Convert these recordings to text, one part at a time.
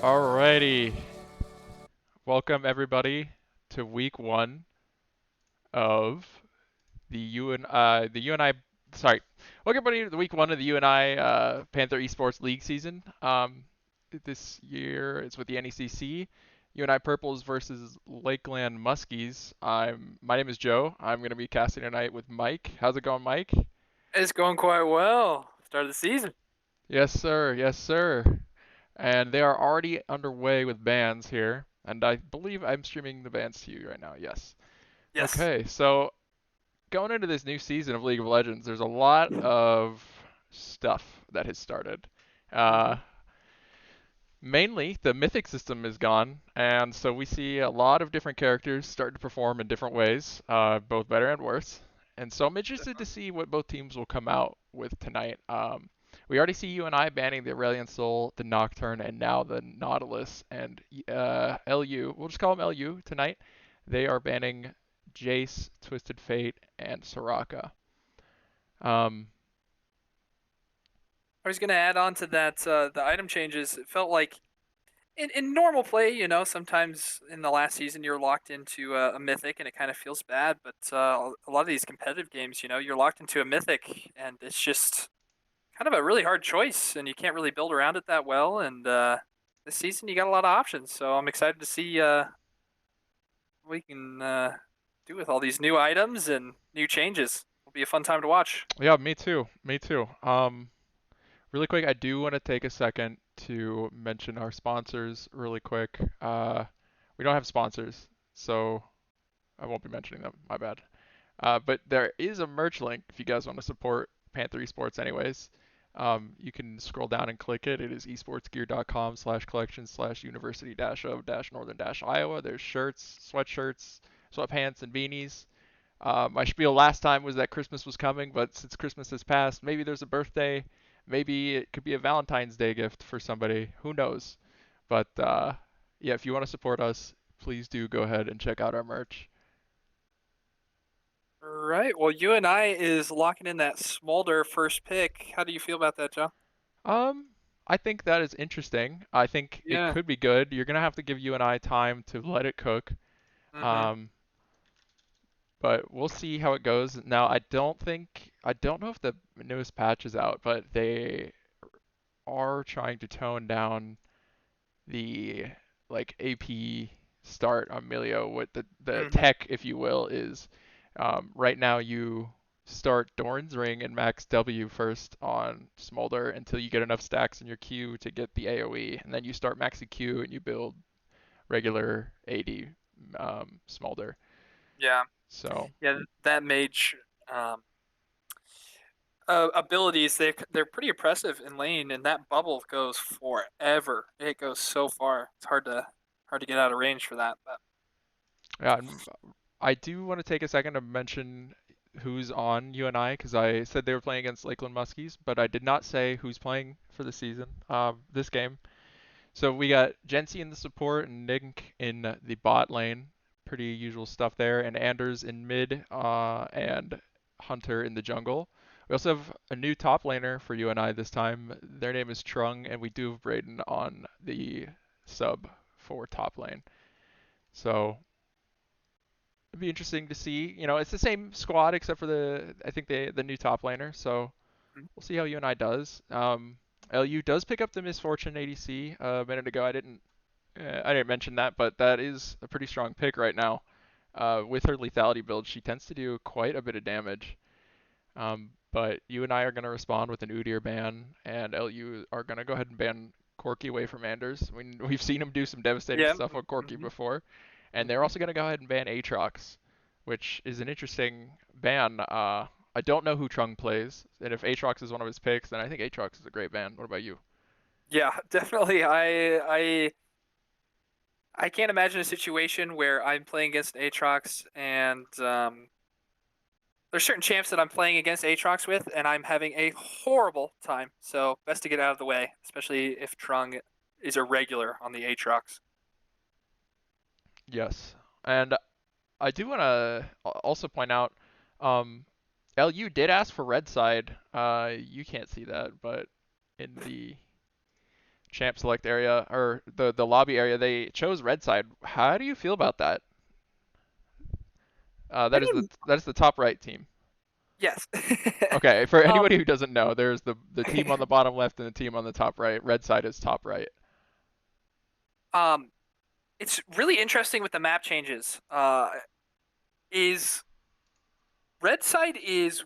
Alrighty, welcome everybody to week one of the UNI. Sorry, welcome everybody to the week one of the UNI Panther Esports League season. This year it's with the NECC. UNI Purples versus Lakeland Muskies. My name is Joe. I'm gonna be casting tonight with Mike. How's it going, Mike? It's going quite well. Start of the season. Yes, sir. Yes, sir. And they are already underway with bans here. And I believe I'm streaming the bans to you right now. Yes. Yes. Okay, so going into this new season of League of Legends, there's a lot of stuff that has started. hmm Uh, Mainly, the mythic system is gone, and so we see a lot of different characters start to perform in different ways, both better and worse. And so I'm interested to Definitely. see what both teams will come out with tonight. We already see UNI banning the Aurelion Soul, the Nocturne, and now the Nautilus, and LU. We'll just call them LU tonight. They are banning Jace, Twisted Fate, and Soraka. Um, I was gonna add on to that the item changes. It felt like in normal play, sometimes in the last season you're locked into a mythic and it kind of feels bad. But a lot of these competitive games, you're locked into a mythic and it's just kind of a really hard choice, and you can't really build around it that well. And this season you got a lot of options, so I'm excited to see what we can do with all these new items and new changes. It'll be a fun time to watch. yeah, me too. Me too. Really quick, I do want to take a second to mention our sponsors really quick. We don't have sponsors, so I won't be mentioning them. My bad. But there is a merch link if you guys want to support Panther Esports anyways. You can scroll down and click it. It is esportsgear.com/collection/university-of-northern-iowa. There's shirts, sweatshirts, sweatpants, and beanies. My spiel last time was that Christmas was coming, but since Christmas has passed, maybe there's a birthday. Maybe it could be a Valentine's Day gift for somebody. Who knows? But yeah, if you want to support us, please do go ahead and check out our merch. Right. Well, UNI is locking in that Smolder first pick. How do you feel about that, Joe? Um, I think that is interesting. I think it Yeah. could be good. You're gonna have to give you and I time to let it cook. Mm-hmm. Um, but we'll see how it goes. Now, I don't know if the newest patch is out, but they are trying to tone down the like AP start on Milio. What the Mm-hmm. tech, if you will, is right now you start Doran's Ring and max W first on Smolder until you get enough stacks in your Q to get the AoE, and then you start maxing Q and you build regular AD Smolder. Yeah. So Yeah. That mage um, abilities, they're pretty impressive in lane, and that bubble goes forever. It goes so far. It's hard to get out of range for that. But yeah, I do want to take a second to mention who's on UNI because I said they were playing against Lakeland Muskies, but I did not say who's playing for the season. This game. So we got Gensi in the support and Nick in the bot lane. Pretty usual stuff there. And Anders in mid and Hunter in the jungle. We also have a new top laner for UNI this time. Their name is Trung, and we do have Braden on the sub for top lane. So it'd be interesting to see. You know, it's the same squad except for I think the new top laner. So we'll see how UNI does. LU does pick up the Misfortune ADC a minute ago. I didn't mention that, but that is a pretty strong pick right now. With her lethality build, she tends to do quite a bit of damage. But you and I are going to respond with an Udyr ban, and LU are going to go ahead and ban Corki away from Anders. We've seen him do some devastating yeah. stuff on Corki Mm-hmm. before, and they're Mm-hmm. also going to go ahead and ban Aatrox, which is an interesting ban. I don't know who Trung plays, and if Aatrox is one of his picks, then I think Aatrox is a great ban. What about you? Yeah, definitely. I can't imagine a situation where I'm playing against Aatrox and there's certain champs that I'm playing against Aatrox with, and I'm having a horrible time. So best to get out of the way, especially if Trung is a regular on the Aatrox. Yes, and I do want to also point out, um, LU did ask for red side. You can't see that, but in the champ select area or the lobby area, they chose red side. How do you feel about that? I The mean, that is the top right team. yes. Okay, for um, anybody who doesn't know, there's the team on the bottom left and the team on the top right. Red side is top right. um, it's really interesting with the map changes. Is red side is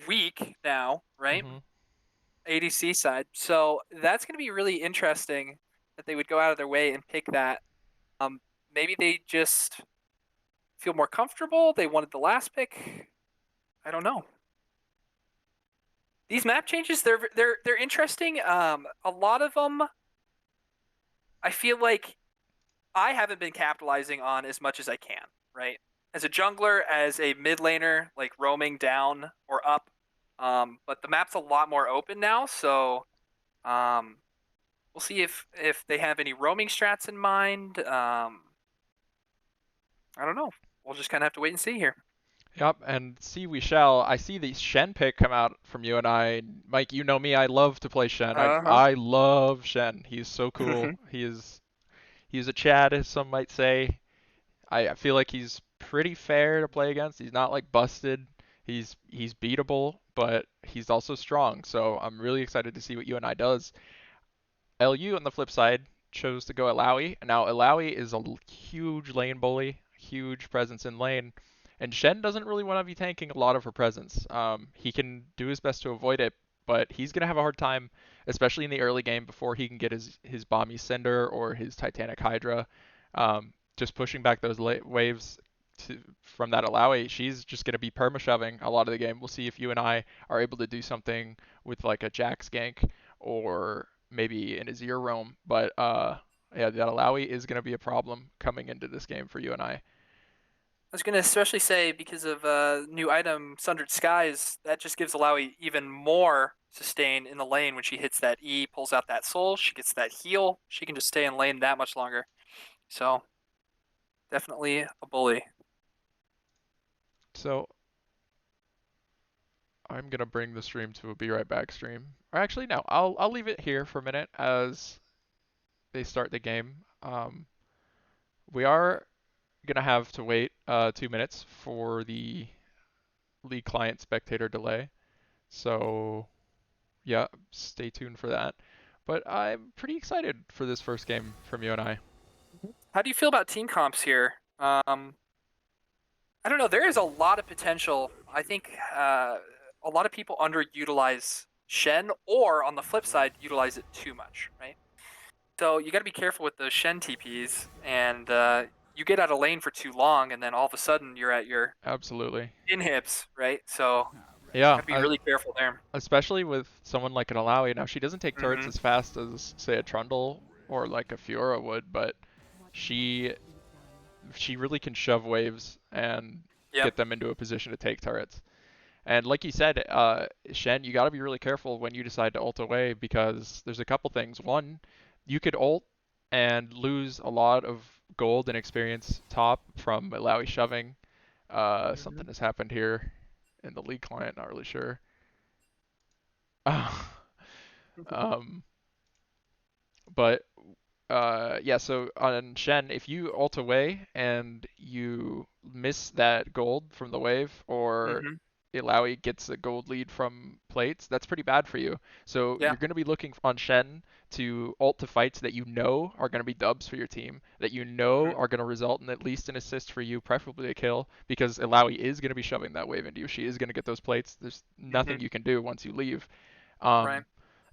weak now, right? Hmm. ADC side. So that's going to be really interesting that they would go out of their way and pick that. Um, Maybe they just feel more comfortable. They wanted the last pick. I don't know. These map changes, they're interesting. A lot of them, I feel like I haven't been capitalizing on as much as I can. Right, as a jungler, as a mid laner, like roaming down or up. But the map's a lot more open now, so um, we'll see if they have any roaming strats in mind. I don't know. We'll just kind of have to wait and see here. Yep, and see we shall. I see the Shen pick come out from you and I. Mike, you know me, I love to play Shen. Uh huh. I love Shen. He's so cool. He's a Chad, as some might say. I feel like he's pretty fair to play against. He's not like busted. He's beatable, but he's also strong. So I'm really excited to see what UNI does. LU on the flip side chose to go Alawi. Now Alawi is a huge lane bully, huge presence in lane, and Shen doesn't really want to be tanking a lot of her presence. He can do his best to avoid it, but he's gonna have a hard time, especially in the early game before he can get his Bomby Cinder or his Titanic Hydra. Just pushing back those waves from that Alawi, she's just gonna be perma shoving a lot of the game. We'll see if you and I are able to do something with like a Jax gank or maybe in his ear roam. But yeah, that Alawi is going to be a problem coming into this game for you and I. I was gonna especially say because of new item Sundered Skies, that just gives Alawi even more sustain in the lane when she hits that E, pulls out that soul, she gets that heal, she can just stay in lane that much longer. So definitely a bully. So I'm gonna bring the stream to a be right back stream. Or actually, no, I'll leave it here for a minute as they start the game. We are gonna have to wait 2 minutes for the league client spectator delay. So yeah, stay tuned for that. But I'm pretty excited for this first game from you and I. How do you feel about team comps here? I don't know. There is a lot of potential. I think a lot of people underutilize Shen, or on the flip side, utilize it too much, right? So you got to be careful with those Shen TPs, and you get out of lane for too long, and then all of a sudden you're at your Absolutely. inhibs, right? So Yeah, got to be really careful there. especially with someone like an Alawi. Now she doesn't take turrets Mm-hmm. as fast as say a Trundle or like a Fiora would, but she she really can shove waves and Yep. get them into a position to take turrets. And like you said, Shen, you got to be really careful when you decide to ult away because there's a couple things. One, you could ult and lose a lot of gold and experience top from Alawi shoving. Mm-hmm. Something has happened here in the league client, not really sure. um, but yeah, so on Shen, if you ult away and you miss that gold from the wave, or Mm-hmm. Illaoi gets a gold lead from plates, that's pretty bad for you. So Yeah. you're going to be looking on Shen to ult to fights that you know are going to be dubs for your team, that you know Mm-hmm. are going to result in at least an assist for you, preferably a kill, because Illaoi is going to be shoving that wave into you. She is going to get those plates. There's Mm-hmm. nothing you can do once you leave. Right. Um,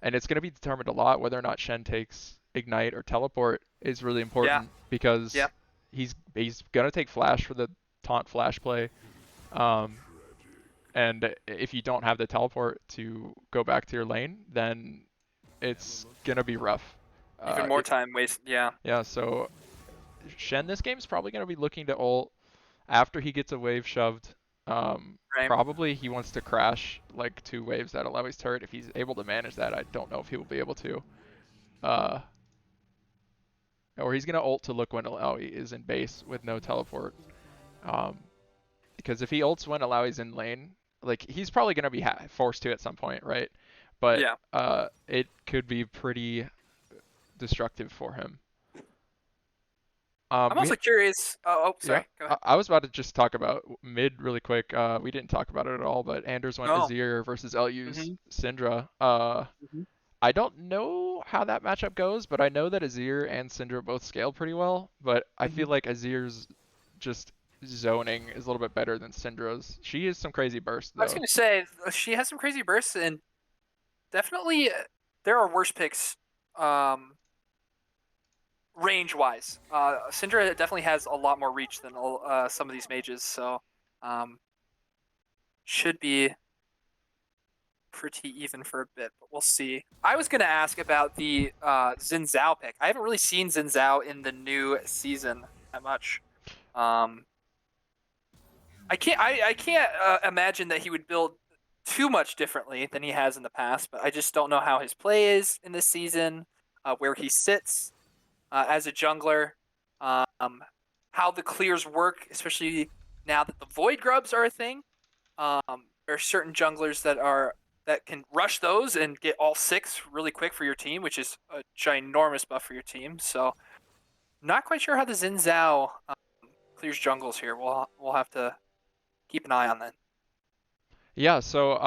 and it's going to be determined a lot whether or not Shen takes Ignite or Teleport is really Yeah. important Yeah. because he's going to take Flash for the taunt Flash play. Um, and if you don't have the Teleport to go back to your lane, then it's going to be rough. Even more It, time waste. Yeah. yeah, so Shen this game's probably going to be looking to ult after he gets a wave shoved. Right. Probably he wants to crash like 2 waves at Levy's turret. If he's able to manage that, I don't know if he will be able to. Uh, or he's gonna ult to look when Alawi is in base with no teleport. Um, because if he ults when Alawi's in lane, like he's probably gonna be forced to at some point, right? But Yeah. it could be pretty destructive for him. I'm We also curious. Yeah, Sorry. Go I, ahead. I was about to just talk about mid really quick. We didn't talk about it at all, but Anders went Oh. Azir versus LU's Mhm. Syndra. Mhm. I don't know how that matchup goes, but I know that Azir and Syndra both scale pretty well, but I feel Mhm. like Azir's just zoning is a little bit better than Syndra's. She is some crazy burst I was though. gonna say she has some crazy bursts, and definitely there are worse picks. Range wise, Syndra definitely has a lot more reach than some of these mages, so um, should be pretty even for a bit, but we'll see. I was going to ask about the Xin Zhao pick. I haven't really seen Xin Zhao in the new season that much. Um, I can't imagine that he would build too much differently than he has in the past, but I just don't know how his play is in this season, where he sits as a jungler, um, how the clears work, especially now that the void grubs are a thing. There are certain junglers that can rush those and get all six really quick for your team, which is a ginormous buff for your team. So, not quite sure how the Xin Zhao clears jungles here. We'll have to keep an eye on that. Yeah, so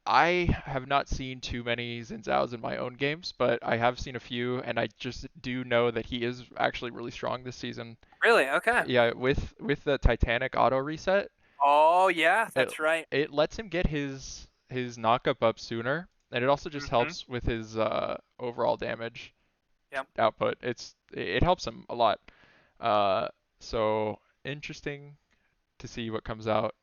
I have not seen too many Xin Zhaos in my own games, but I have seen a few, and I just do know that he is actually really strong this season. Really? Okay. Yeah, with the Titanic auto reset, Oh yeah, it that's right. it lets him get his knockup up sooner, and it also just Mm-hmm. helps with his overall damage Yep. output. It helps him a lot. Uh, so interesting to see what comes out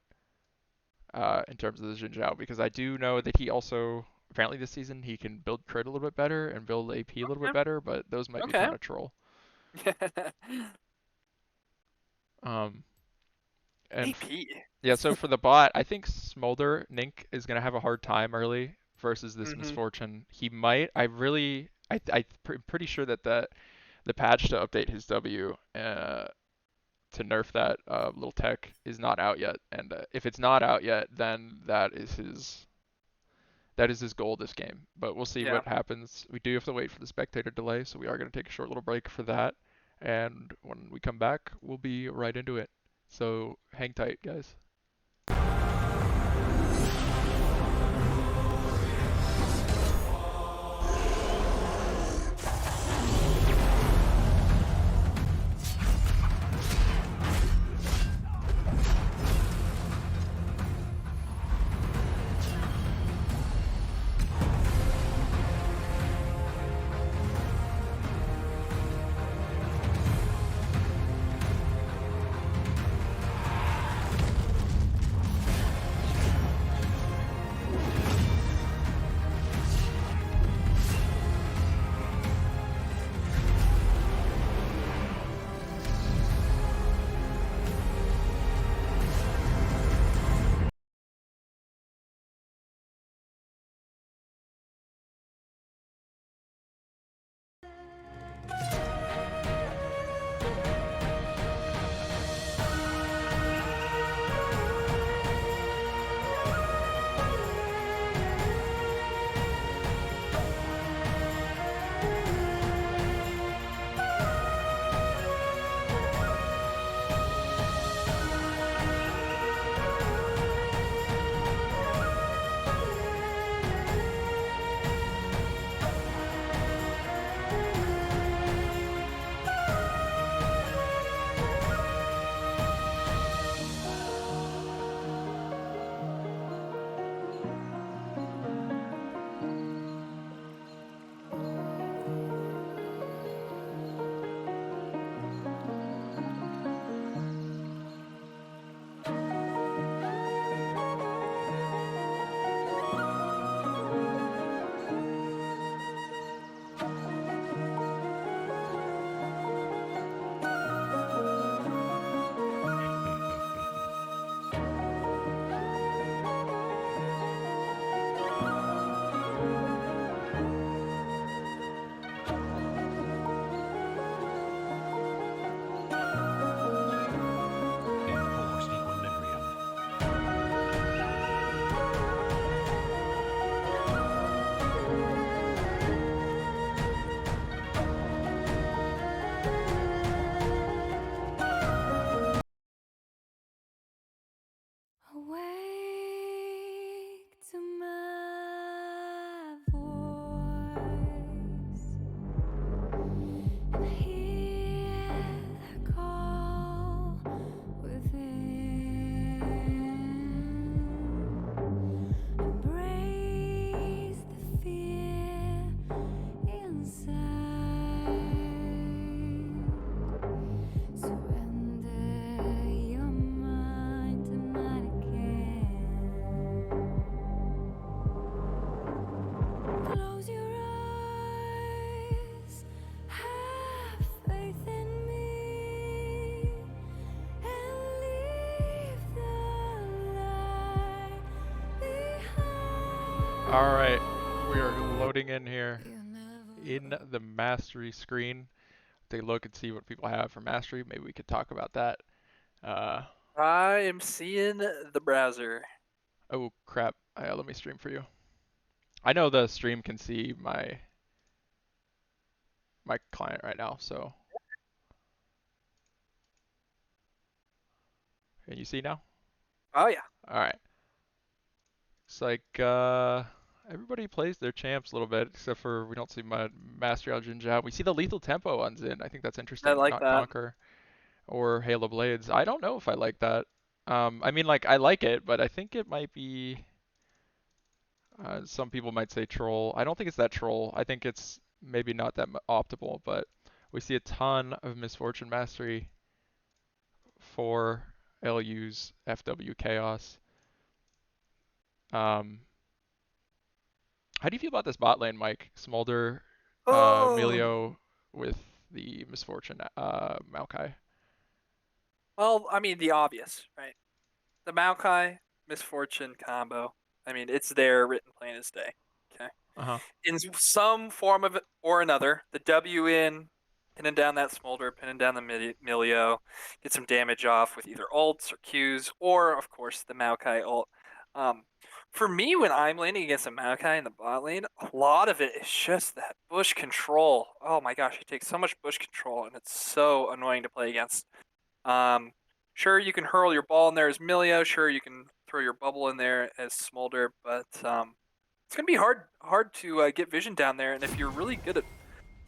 in terms of the Jin Zhao, because I do know that he also apparently this season he can build crit a little bit better and build AP a little bit Okay. better, but those might be Okay. kind of troll. Um, and AP. Yeah, so for the bot, I think Smolder Nink is gonna have a hard time early versus this Mm-hmm. Misfortune. He might. Pretty sure that the patch to update his W to nerf that little tech is not out yet. And if it's not out yet, then that is his goal this game. But we'll see Yeah. what happens. We do have to wait for the spectator delay, so we are gonna take a short little break for that. And when we come back, we'll be right into it. So hang tight, guys. All right, we are loading in here in the mastery screen. Take a look and see what people have for mastery. Maybe we could talk about that. Uh, I am seeing the browser. oh crap! Let me stream for you. I know the stream can see my client right now, so can you see now? Oh yeah, All right. It's like everybody plays their champs a little bit, except for we don't see my mastery on Jinja. We see the lethal tempo ones in. I think that's I interesting. like Not that. Conquer or Halo Blades. I don't know if I like that. I mean, like I like it, but I think it might be. Some people might say troll. I don't think it's that troll. I think it's maybe not that optimal, but we see a ton of misfortune mastery for LU's FW Chaos. Um, how do you feel about this bot lane, Mike? Smolder, Oh, Emilio with the misfortune Maokai. well, I mean the obvious, right? The Maokai Misfortune combo. I mean, it's there, written plain as day. Okay. Uh-huh. In some form of it or another, the W in, pinning down that Smolder, pinning down the Milio, get some damage off with either ults or Qs, or of course the Maokai ult. Um, for me, when I'm laning against a Maokai in the bot lane, a lot of it is just that bush control. Oh my gosh, he takes so much bush control, and it's so annoying to play against. Um, sure, you can hurl your ball in there as Milio. Sure, you can throw your bubble in there as Smolder, but it's gonna be hard to get vision down there. And if you're really good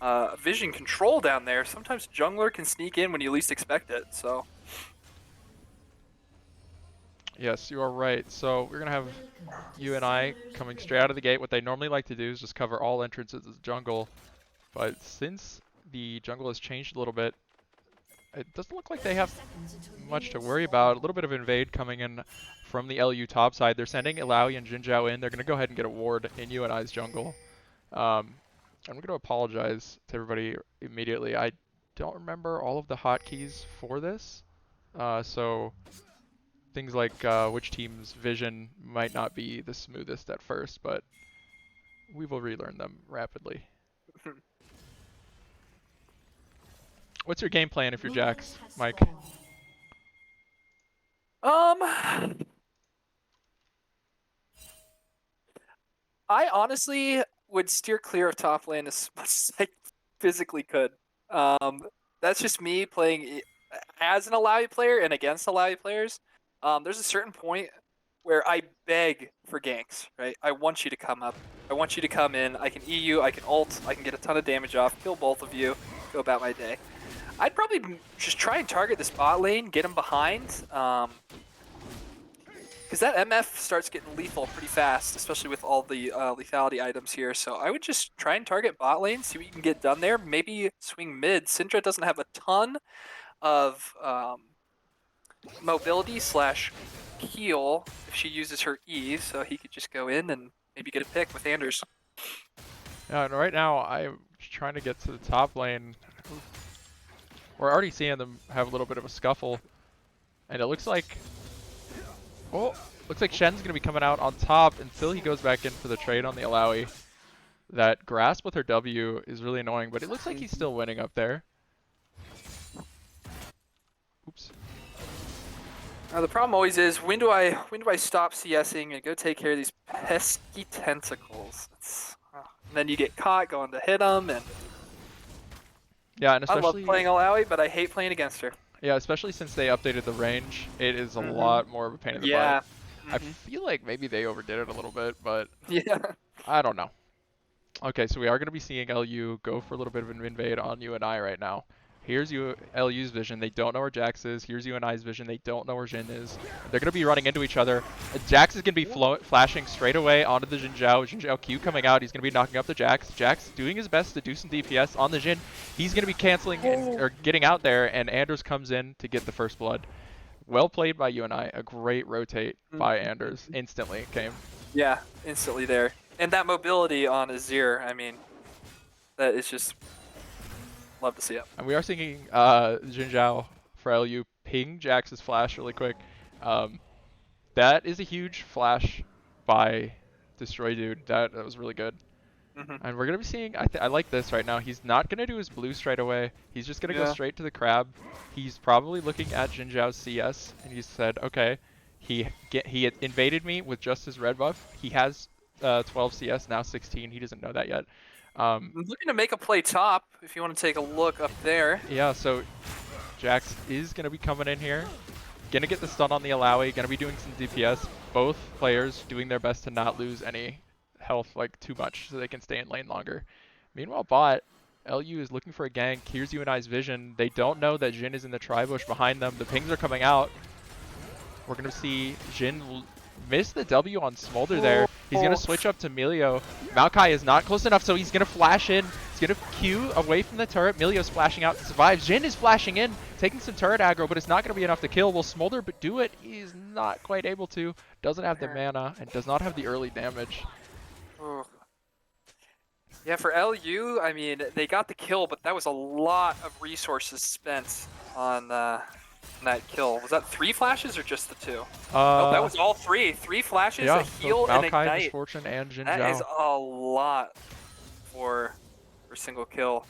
at vision control down there, sometimes jungler can sneak in when you least expect it. So Yes, you are right. So we're gonna have UNI coming straight out of the gate. What they normally like to do is just cover all entrances of the jungle. But since the jungle has changed a little bit, it doesn't look like they have much to worry about. A little bit of invade coming in from the LU top side. They're sending Illaoi and Jinzhao in. They're going to go ahead and get a ward in UNI's jungle. I'm going to apologize to everybody immediately. I don't remember all of the hotkeys for this. So things like which team's vision might not be the smoothest at first, but we will relearn them rapidly. What's your game plan if you're Jax, Mike? um, I honestly would steer clear of top lane as much as I physically could. That's just me playing as an Illaoi player and against Illaoi players. There's a certain point where I beg for ganks, right? I want you to come up. I want you to come in. I can E you, I can ult, I can get a ton of damage off, kill both of you, go about my day. I'd probably just try and target this bot lane, get him behind. Because that MF starts getting lethal pretty fast, especially with all the lethality items here. So I would just try and target bot lane, see what you can get done there. Maybe swing mid. Syndra doesn't have a ton of mobility slash heal if she uses her E, so he could just go in and maybe get a pick with Anders. Yeah, and right now I'm trying to get to the top lane. We're already seeing them have a little bit of a scuffle, and it looks like Shen's gonna be coming out on top until he goes back in for the trade on the Illaoi. That grasp with her W is really annoying, but it looks like he's still winning up there. Oops. The problem always is when do I stop CSing and go take care of these pesky tentacles? And then you get caught going to hit them, and Yeah, and I love especially playing Illaoi, but I hate playing against her. yeah, especially since they updated the range, it is a lot more of a pain in the butt. Yeah. I feel like maybe they overdid it a little bit, but Yeah. I don't know. Okay, so we are going to be seeing LU go for a little bit of an invade on UNI right now. Here's LU's vision. They don't know where Jax is. Here's UNI's vision. They don't know where Jin is. They're going to be running into each other. Jax is going to be flashing straight away onto the Jin Zhao. Jin Zhao Q coming out. He's going to be knocking up the Jax. Jax doing his best to do some DPS on the Jin. He's going to be canceling or getting out there, and Anders comes in to get the first blood. Well played by UNI. A great rotate by Anders. Instantly came. Yeah, instantly there. And that mobility on Azir, I mean, that is just love to see it. And we are seeing Jin Zhao for LU ping Jax's flash really quick. That is a huge flash by destroy dude. That was really good. Hmm. And we're gonna be seeing. I like this right now. He's not gonna do his blue straight away. He's just gonna go Yeah. straight to the crab. He's probably looking at Jin Zhao's CS, and he said, okay, he had invaded me with just his red buff. He has 12 CS now, 16. He doesn't know that yet. Um, I'm looking to make a play top. If you want to take a look up there. yeah, so Jax is gonna be coming in here, gonna get the stun on the Alawi, gonna be doing some DPS. Both players doing their best to not lose any health like too much so they can stay in lane longer. Meanwhile, bot, LU is looking for a gank. Here's UNI's vision. They don't know that Jin is in the tri-bush behind them. The pings are coming out. We're going to see Jin miss the W on Smolder there. He's going to switch up to Melio. Maokai is not close enough, so he's going to flash in. He's going to Q away from the turret. Melio's flashing out to survive. Jin is flashing in, taking some turret aggro, but it's not going to be enough to kill. Will Smolder do it? He's not quite able to. Doesn't have the mana and does not have the early damage. Ooh. Yeah, for LU, I mean, they got the kill, but that was a lot of resources spent on that kill. Was that 3 flashes or just the 2? Oh, that was all 3. 3 flashes, yeah, a heal, and Maokai, ignite. Misfortune, and Jin That Zhao. is a lot for single kill.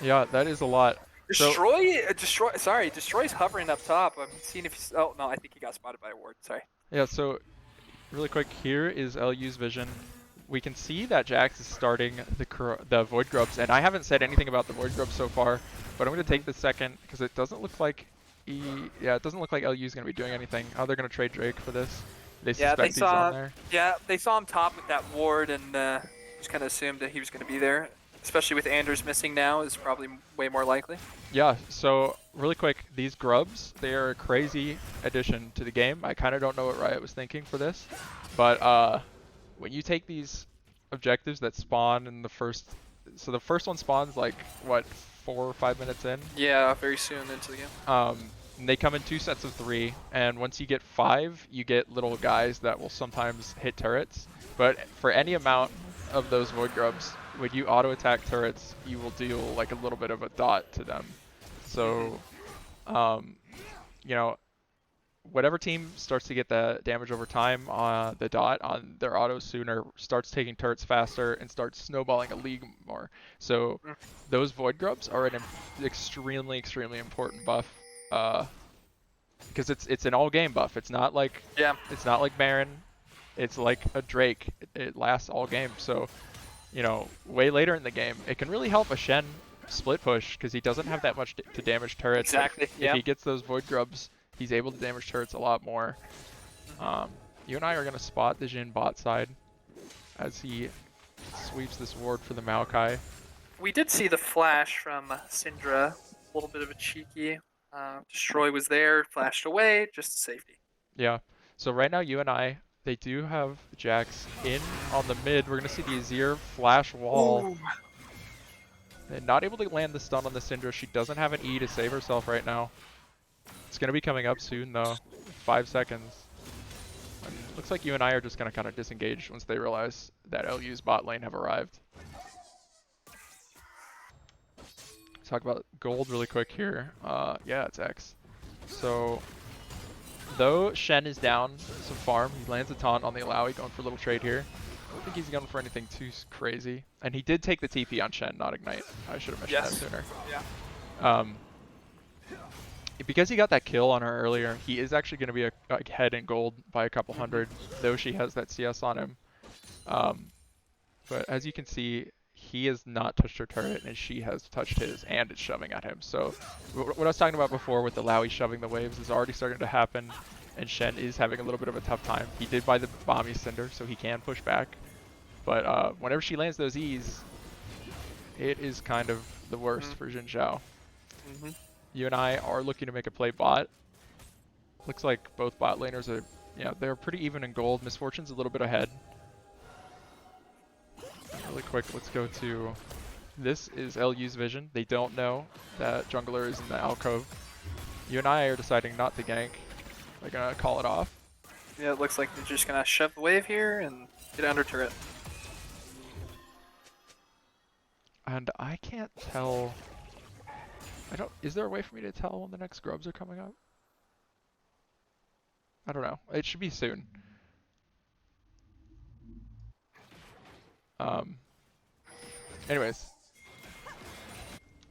Yeah, that is a lot. Destroy's hovering up top. I'm seeing if he's. Oh no, I think he got spotted by a ward. Sorry. Yeah, so really quick, here is LU's vision. We can see that Jax is starting the Void Grubs, and I haven't said anything about the Void Grubs so far, but I'm going to take this second because it doesn't look like it doesn't look like LU's going to be doing anything. Oh, they're going to trade Drake for this. They suspect he's on there. Yeah, they saw him top with that ward and just kind of assumed that he was going to be there. Especially with Anders missing now, is probably way more likely. Yeah, so really quick, these grubs, they are a crazy addition to the game. I kind of don't know what Riot was thinking for this, but when you take these objectives that spawn in the first, so the first one spawns like, what, 4 or 5 minutes in? Yeah, very soon into the game. And they come in 2 sets of 3, and once you get 5, you get little guys that will sometimes hit turrets, but for any amount of those Void Grubs, when you auto attack turrets, you will deal like a little bit of a dot to them. So, you know, whatever team starts to get the damage over time on the dot on their auto sooner starts taking turrets faster and starts snowballing a league more. So those Void Grubs are an extremely, extremely important buff. Because it's an all game buff. It's not like Baron. It's like a Drake. It lasts all game. So, you know, way later in the game, it can really help a Shen split push because he doesn't have that much to damage turrets. Exactly. If he gets those Void Grubs, he's able to damage turrets a lot more. You and I are going to spot the Jin bot side as he sweeps this ward for the Maokai. We did see the flash from Syndra. A little bit of a cheeky. Destroy was there, flashed away, just safety. Yeah. So right now, you and I, they do have Jax in on the mid. We're going to see the Azir flash wall. Ooh. And not able to land the stun on the Syndra. She doesn't have an E to save herself right now. It's going to be coming up soon, though. 5 seconds. And looks like you and I are just going to kind of disengage once they realize that LU's bot lane have arrived. Let's talk about gold really quick here. Yeah, it's X. So, though Shen is down some farm, he lands a taunt on the Alawi, going for a little trade here. I don't think he's going for anything too crazy. And he did take the TP on Shen, not Ignite. I should have mentioned that sooner. Yeah. Because he got that kill on her earlier, he is actually going to be ahead in gold by a couple hundred, though she has that CS on him. But as you can see, he has not touched her turret, and she has touched his, and it's shoving at him. So what I was talking about before with the Laui shoving the waves is already starting to happen, and Shen is having a little bit of a tough time. He did buy the Bomby Cinder, so he can push back. But whenever she lands those E's, it is kind of the worst for Jin Zhao. You and I are looking to make a play bot. Looks like both bot laners are, they're pretty even in gold. Misfortune's a little bit ahead. Really quick, let's go to, this is LU's vision. They don't know that jungler is in the alcove. You and I are deciding not to gank. They're gonna call it off. Yeah, it looks like they're just gonna shove the wave here and get under turret. And I can't tell, is there a way for me to tell when the next grubs are coming up? I don't know. It should be soon. Um, anyways,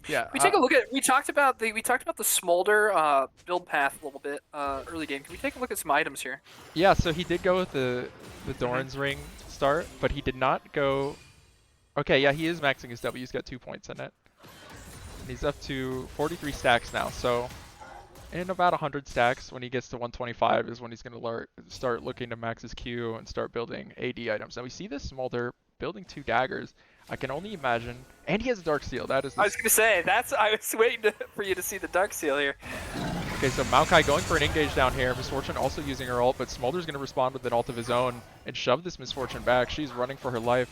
yeah. We take a look at. We talked about the smolder build path a little bit early game. Can we take a look at some items here? Yeah, so he did go with the Mm-hmm. Doran's ring start, but he did not go. Okay, yeah, he is maxing his W. He's got 2 points in it. And he's up to 43 stacks now. So in about 100 stacks, when he gets to 125, is when he's going to start looking to max his Q and start building AD items. Now we see this Smolder building 2 daggers. I can only imagine, and he has a Dark Seal. That is. I was gonna say I was waiting for you to see the Dark Seal here. Okay, so Maokai going for an engage down here. Misfortune also using her ult, but Smolder's going to respond with an ult of his own and shove this Misfortune back. She's running for her life.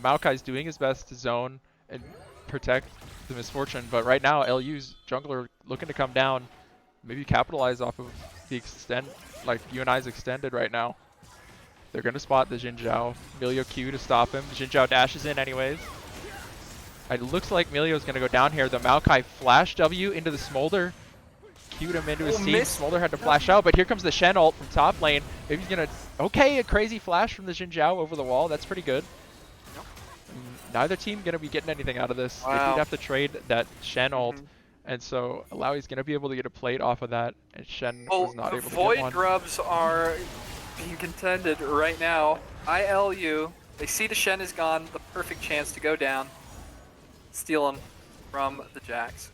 Maokai's doing his best to zone and protect the Misfortune, but right now LU's jungler looking to come down, maybe capitalize off of the UNI's extended right now. They're going to spot the Xin Zhao. Milio Q to stop him. Xin Zhao dashes in anyways. It looks like Milio's going to go down here. The Maokai flash W into the Smolder. Queued him into his team. Smolder had to flash out, but here comes the Shen ult from top lane. Maybe he's going to... Okay, a crazy flash from the Xin Zhao over the wall. That's pretty good. Neither team going to be getting anything out of this. Wow. They did have to trade that Shen ult, and so Alawi's going to be able to get a plate off of that, and Shen was not able to Void get one. grubs are being contended right now. ILU, they see the Shen is gone, the perfect chance to go down, steal him from the Jax.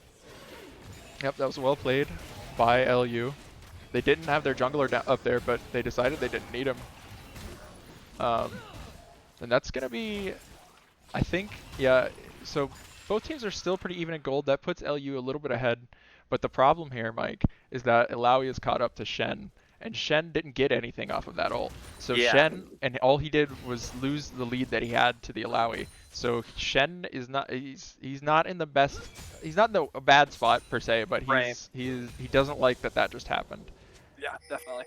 Yep, that was well played by LU. They didn't have their jungler up there, but they decided they didn't need him. And that's going to be, I think, yeah, so both teams are still pretty even in gold. That puts LU a little bit ahead. But the problem here, Mike, is that Alawi is caught up to Shen, and Shen didn't get anything off of that ult. So Yeah. Shen, and all he did was lose the lead that he had to the Alawi. So Shen is not, he's not in the best, he's not in a bad spot per se, but he doesn't like that just happened. Yeah, definitely.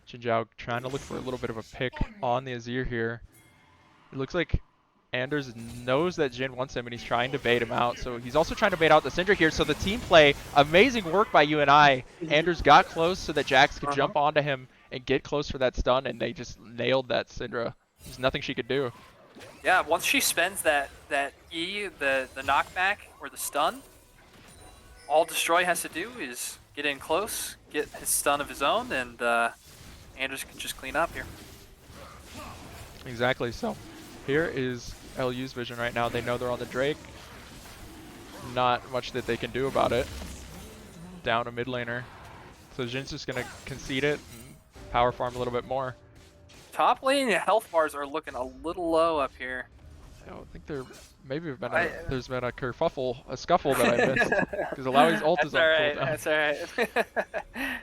Xin Zhao trying to look for a little bit of a pick on the Azir here. It looks like Anders knows that Jin wants him and he's trying to bait him out. So he's also trying to bait out the Syndra here. So the team play, amazing work by UNI. Anders got close so that Jax could jump onto him and get close for that stun, and they just nailed that Syndra. There's nothing she could do. Yeah, once she spends that E, the knockback or the stun, all Destroy has to do is get in close, get his stun of his own, and Anders can just clean up here. Exactly. So here is LU's vision right now. They know they're on the Drake. Not much that they can do about it. Down a mid laner. So Jin's just going to concede it and power farm a little bit more. Top lane health bars are looking a little low up here. I don't think there's been a kerfuffle, a scuffle that I missed. Because Alawi's ult is on cooldown. That's alright.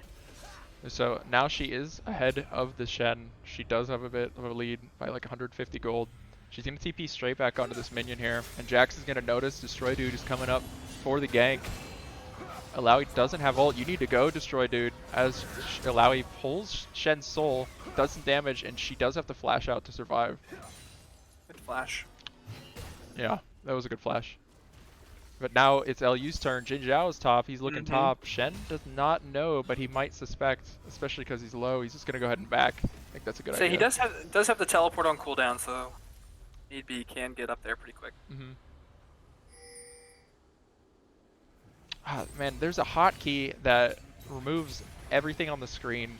So now she is ahead of the Shen. She does have a bit of a lead by like 150 gold. She's going to TP straight back onto this minion here. And Jax is going to notice Destroy Dude is coming up for the gank. Alawi doesn't have ult. You need to go, Destroy Dude. As Alawi pulls Shen's soul, does some damage, and she does have to flash out to survive. Good flash. Yeah, that was a good flash. But now it's LU's turn. Jin Zhao's top. He's looking top. Shen does not know, but he might suspect, especially because he's low. He's just going to go ahead and back. I think that's a good idea. So he does have the teleport on cooldown, so need be can get up there pretty quick. Man, there's a hotkey that removes everything on the screen,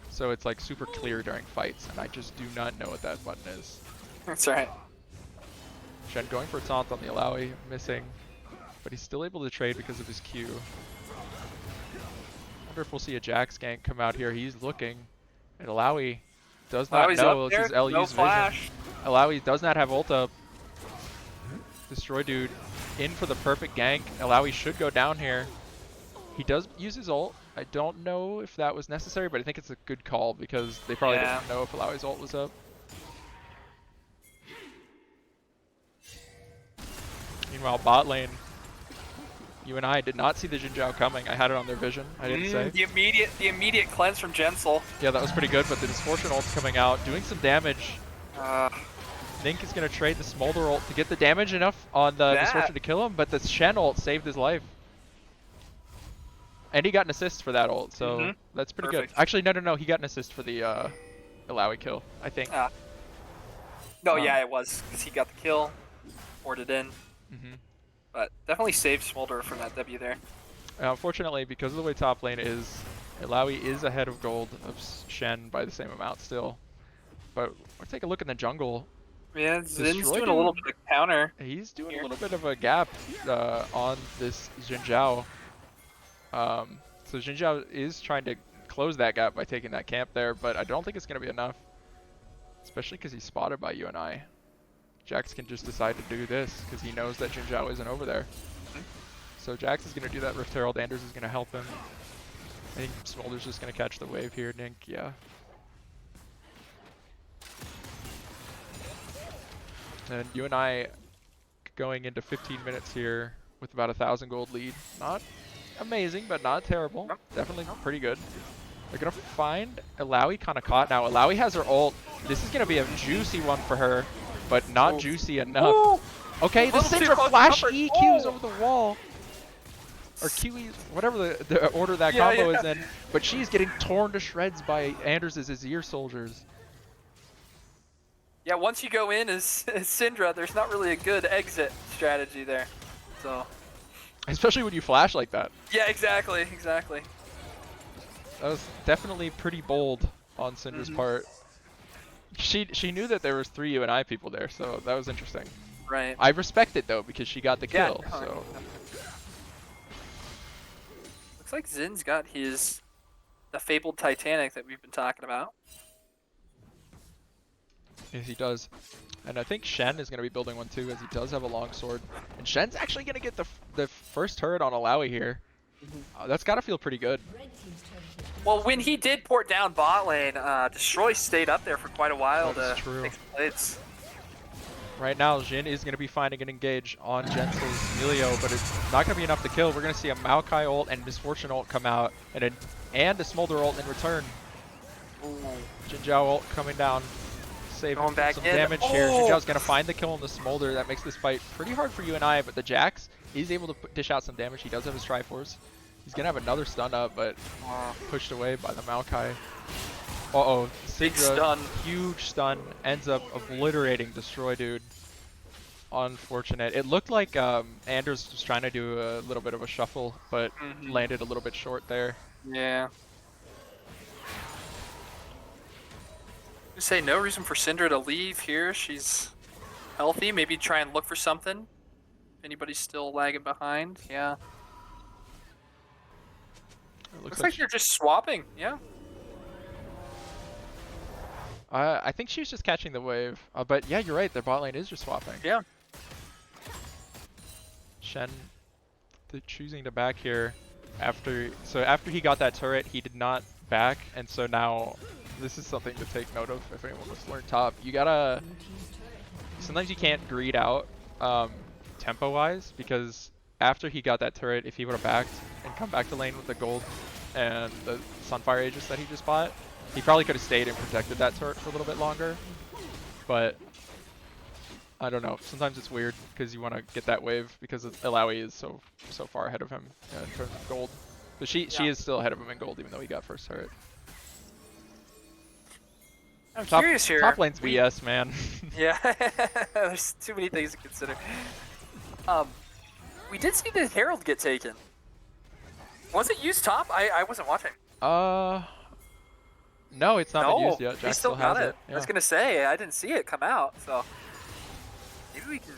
so it's like super clear during fights, and I just do not know what that button is. That's alright. Shen going for a taunt on the Alawi, missing, but he's still able to trade because of his Q. Wonder if we'll see a Jax gank come out here. He's looking, and Alawi does not know. This is LU's vision. Alawi does not have ult up. Destroy Dude in for the perfect gank. Alawi should go down here. He does use his ult. I don't know if that was necessary, but I think it's a good call because they probably didn't know if Alawi's ult was up. Meanwhile, bot lane, UNI did not see the Xin Zhao coming. I had it on their vision. I didn't say. The immediate cleanse from Jensel. Yeah, that was pretty good, but the Misfortune ult's coming out, doing some damage. Nink is going to trade the Smolder ult to get the damage enough on the Misfortune to kill him, but the Shen ult saved his life. And he got an assist for that ult, so that's pretty good. Perfect. Actually, no, he got an assist for the Illaoi kill, I think. No, yeah, it was because he got the kill, poured it in, Mhm. but definitely saved Smolder from that W there. Unfortunately, because of the way top lane is, Illaoi is ahead of gold of Shen by the same amount still. But we'll take a look in the jungle. Yeah, Zin's Destroy doing a little dude, bit of counter he's doing a here. little bit of a gap on this Xin Zhao. So Xin Zhao is trying to close that gap by taking that camp there, but I don't think it's going to be enough. Especially because he's spotted by UNI. Jax can just decide to do this because he knows that Xin Zhao isn't over there. So Jax is going to do that Rift Herald. Anders is going to help him. I think Smolder's just going to catch the wave here, Nink. Yeah. And UNI going into 15 minutes here with about 1,000 gold lead. Not amazing, but not terrible. Definitely pretty good. They're going to find Illaoi kind of caught now. Illaoi has her ult. This is going to be a juicy one for her, but not juicy enough. Okay, the Syndra flash EQs over the wall. Or QE, whatever the order that combo is in. But she's getting torn to shreds by Anders' Azir soldiers. Yeah, once you go in as Syndra, there's not really a good exit strategy there. So. Especially when you flash like that. Yeah, exactly. That was definitely pretty bold on Syndra's part. She knew that there was 3 UNI people there, so that was interesting. Right. I respect it though because she got the kill. Yeah, so. Looks like Zin's got the fabled Titanic that we've been talking about. Yes, he does. And I think Shen is going to be building one too, as he does have a long sword. And Shen's actually going to get the first turret on Illaoi here. That's got to feel pretty good. Well, when he did port down bot lane, Destroy stayed up there for quite a while That's to true. take some plates. Right now, Jhin is going to be finding an engage on Jensel's Milio, but it's not going to be enough to kill. We're going to see a Maokai ult and Misfortune ult come out, and a Smolder ult in return. Xin Zhao ult coming down. Saving some damage here. Xin Zhao's going to find the kill on the Smolder. That makes this fight pretty hard for UNI, but the Jax is able to dish out some damage. He does have his Triforce. He's going to have another stun up, but pushed away by the Maokai. Uh-oh, Big stun. Huge stun, ends up obliterating Destroy Dude. Unfortunate. It looked like Anders was trying to do a little bit of a shuffle, but landed a little bit short there. Yeah. I say no reason for Syndra to leave here. She's healthy. Maybe try and look for something. If anybody's still lagging behind, yeah. Looks like you're just swapping, yeah. I think she's just catching the wave. But yeah, you're right. Their bot lane is just swapping. Yeah. Shen choosing to back here after he got that turret, he did not back, and so now this is something to take note of if anyone wants to learn top. You gotta sometimes you can't greed out tempo wise, because after he got that turret, if he would have backed and come back to lane with the gold and the Sunfire Aegis that he just bought, he probably could have stayed and protected that turret for a little bit longer. But I don't know. Sometimes it's weird because you want to get that wave because Illaoi is so far ahead of him in terms of gold. But she is still ahead of him in gold, even though he got first turret. I'm curious here. Top lane's BS, man. Yeah, there's too many things to consider. We did see the Herald get taken. Was it used top? I wasn't watching. No, it's not been used yet. Jack still got has it. Yeah. I was gonna say I didn't see it come out, so maybe we can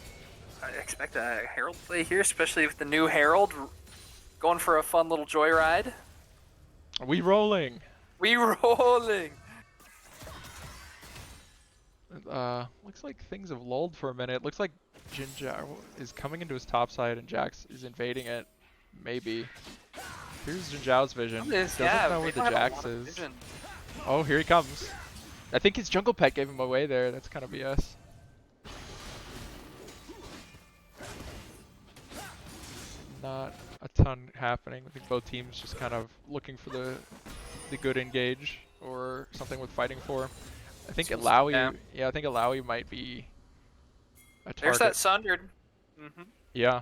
expect a Herald play here, especially with the new Herald going for a fun little joyride. We rolling. We rolling. Looks like things have lulled for a minute. Looks like Xin Zhao is coming into his top side and Jax is invading it. Maybe. Here's Xin Zhao's vision. Doesn't know where the Jax is. Vision. Oh, here he comes. I think his jungle pet gave him away there. That's kind of BS. Not a ton happening. I think both teams just kind of looking for the good engage or something with fighting for. I think Illaoi, I think Illaoi might be a target. There's that Sundered. Yeah.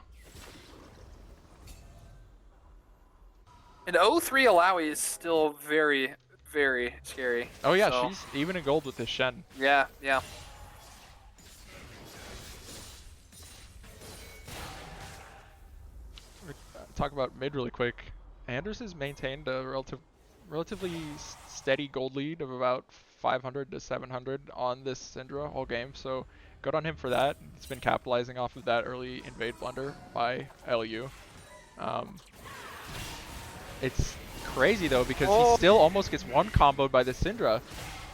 And 0-3 Alawi is still very, very scary. Oh yeah, So she's even in gold with this Shen. yeah, yeah. Talk about mid really quick. Anders has maintained a relatively steady gold lead of about 500 to 700 on this Syndra all game, so good on him for that. He's been capitalizing off of that early invade blunder by LU. Um, it's crazy though because he Oh, still almost gets one comboed by the Syndra.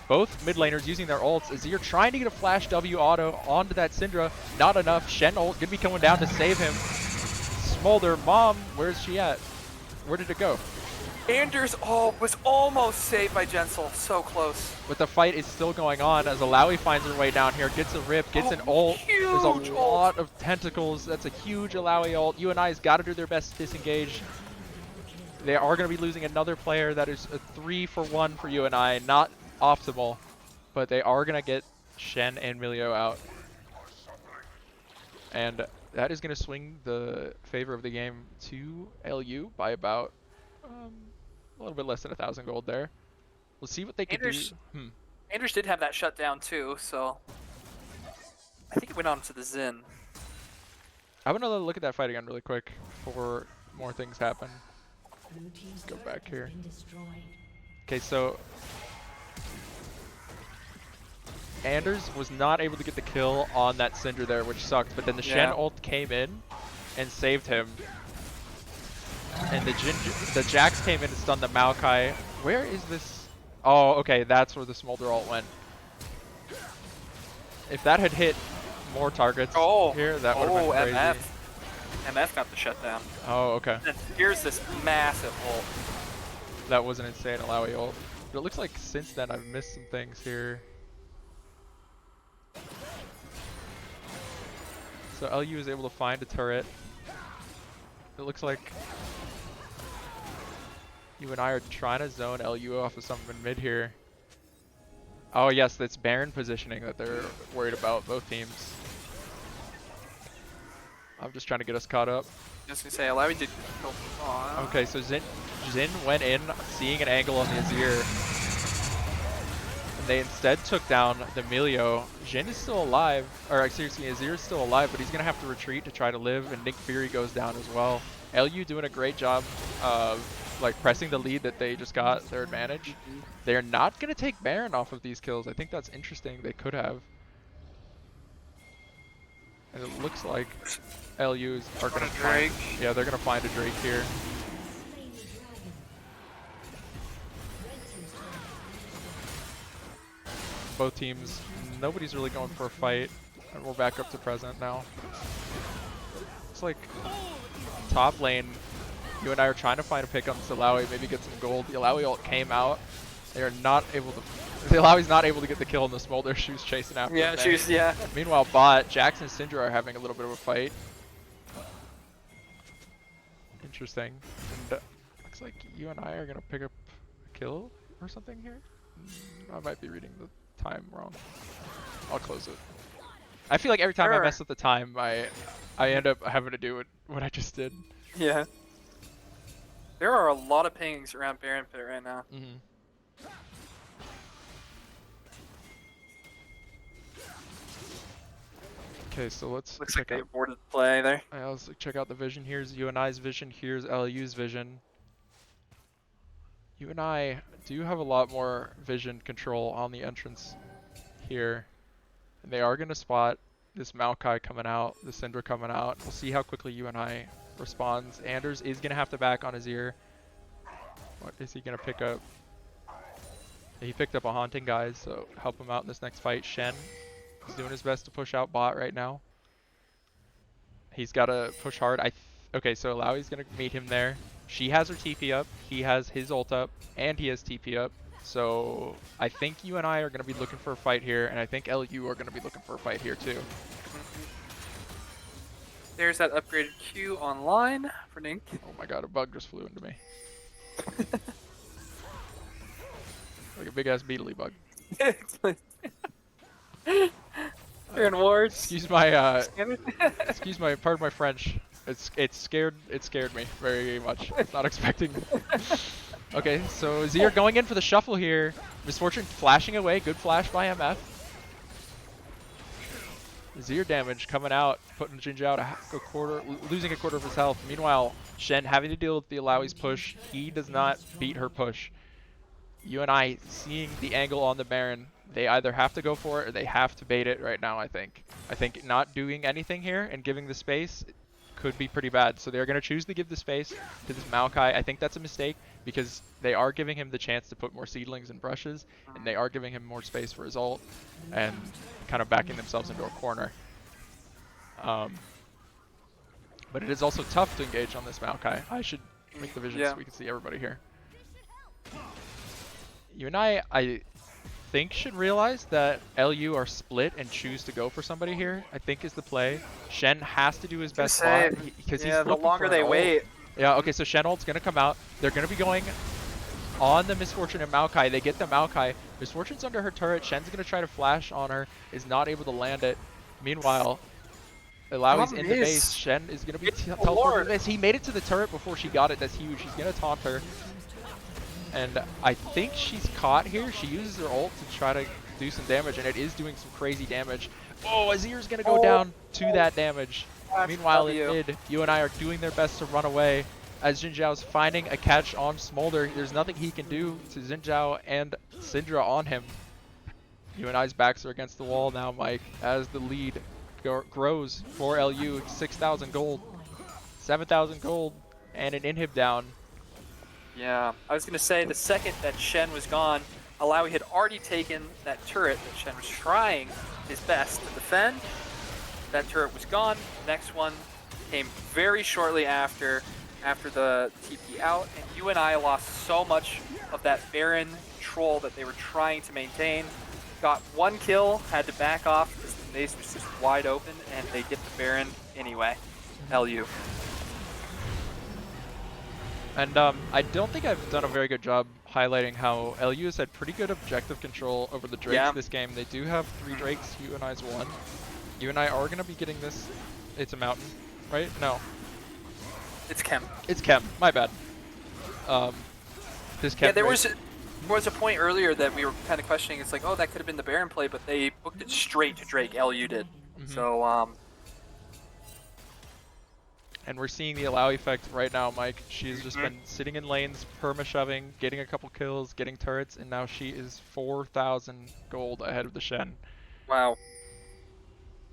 Both mid laners using their ults. Azir trying to get a flash W auto onto that Syndra. Not enough. Shen ult gonna be coming down to save him. Smolder, mom, where's she at? Where did it go? Anders was almost saved by Jensel. So close. But the fight is still going on as Alawi finds her way down here, gets a rip, gets an ult. There's a Huge lot ult. of tentacles. That's a huge Alawi ult. UNI's got to do their best to disengage. They are going to be losing another player. That is a 3-for-1 for UNI. Not optimal, but they are going to get Shen and Milio out. And that is going to swing the favor of the game to LU by about a little bit less than 1,000 gold there. We'll see what they could do. Anders did have that shutdown too, so I think it went on to the Xin. I want to look at that fight again really quick before more things happen. Let's go back here. Okay, so Anders was not able to get the kill on that Syndra there, which sucked, but then the Shen ult came in and saved him. And the Jax came in and stunned the Maokai. Where is this? Oh, okay, that's where the Smolder ult went. If that had hit more targets here, that would have been crazy. MF got the shutdown. Oh, okay. And here's this massive ult. That was an insane Alawi ult. But it looks like since then I've missed some things here. So LU is able to find a turret. It looks like UNI are trying to zone LU off of something in mid here. Oh yes, that's Baron positioning that they're worried about, both teams. I'm just trying to get us caught up. Just gonna say, Alawi did. Okay, so Xin went in, seeing an angle on the Azir. And they instead took down the Milio. Xin is still alive, or excuse me, Azir is still alive, but he's gonna have to retreat to try to live, and Nick Fury goes down as well. LU doing a great job of like pressing the lead that they just got their advantage. They're not gonna take Baron off of these kills. I think that's interesting. They could have. And it looks like LUs are gonna find, yeah, they're gonna find a Drake here. Both teams, nobody's really going for a fight, and we're back up to present now. It's like top lane, you and I are trying to find a pick on this Alawi, maybe get some gold. The Alawi ult came out. They are not able to. The Alawi's not able to get the kill in the Smolder. She was chasing after him. Yeah, she was, yeah. Meanwhile, bot, Jax and Syndra are having a little bit of a fight. Interesting. And looks like you and I are gonna pick up a kill or something here. I might be reading the time wrong. I'll close it. I feel like every time I mess with the time, I end up having to do what I just did. Yeah. There are a lot of pings around Baron Pit right now. Okay, so let's looks like they aborted the play there. Let's check out the vision. Here's UNI's vision. Here's LU's vision. UNI do have a lot more vision control on the entrance here. And they are going to spot this Maokai coming out, the Syndra coming out. We'll see how quickly UNI responds. Anders is going to have to back on his ear. What is he going to pick up? He picked up a Haunting, guys, so help him out in this next fight. Shen is doing his best to push out bot right now. He's got to push hard. Okay, so Alawi's going to meet him there. She has her TP up, he has his ult up, and he has TP up. So I think UNI are going to be looking for a fight here, and I think LU are going to be looking for a fight here too. There's that upgraded Q online for Nink. Oh my god, a bug just flew into me. Like a big ass beetly bug. You're in wards. Excuse my, pardon my French. It scared me very much. I was not expecting. Okay, so Zir going in for the shuffle here. Misfortune flashing away. Good flash by MF. Zir damage coming out, putting Jinzhao to a quarter, losing a quarter of his health. Meanwhile, Shen having to deal with the Alawi's push. He does not beat her push. UNI seeing the angle on the Baron. They either have to go for it or they have to bait it right now, I think. I think not doing anything here and giving the space could be pretty bad. So they're going to choose to give the space to this Maokai. I think that's a mistake because they are giving him the chance to put more seedlings and brushes, and they are giving him more space for his ult and kind of backing themselves into a corner. But it is also tough to engage on this Maokai. I should make the vision so we can see everybody here. UNI, I think, should realize that LU are split and choose to go for somebody here, I think is the play. Shen has to do his best spot because he's the longer they wait. Yeah, okay, so Shen ult's going to come out. They're going to be going on the Misfortune and Maokai. They get the Maokai. Misfortune's under her turret. Shen's going to try to flash on her, is not able to land it. Meanwhile, Alawi's in the base. Shen is going to be teleported to this. He made it to the turret before she got it. That's huge. He's going to taunt her. And I think she's caught here. She uses her ult to try to do some damage, and it is doing some crazy damage. Oh, Azir's going to go down to that damage. Meanwhile, in mid, UNI are doing their best to run away as Jinzhao's finding a catch on Smolder. There's nothing he can do to Jinzhao and Syndra on him. UNI's backs are against the wall now, Mike, as the lead grows for LU. 6,000 gold, 7,000 gold, and an inhib down. Yeah, I was going to say the second that Shen was gone, Alawi had already taken that turret that Shen was trying his best to defend. That turret was gone. Next one came very shortly after the TP out, and UNI lost so much of that Baron control that they were trying to maintain. Got one kill, had to back off because the base was just wide open, and they get the Baron anyway. LU. And I don't think I've done a very good job highlighting how LU has had pretty good objective control over the Drakes this game. They do have 3 Drakes, UNI's 1. UNI are going to be getting this. It's a mountain, right? No. It's Chem. It's Chem, my bad. This Chem there was a point earlier that we were kind of questioning. It's like, oh, that could have been the Baron play, but they booked it straight to Drake. LU did. So, and we're seeing the Alawi effect right now, Mike. She's just been sitting in lanes, perma-shoving, getting a couple kills, getting turrets, and now she is 4,000 gold ahead of the Shen. Wow.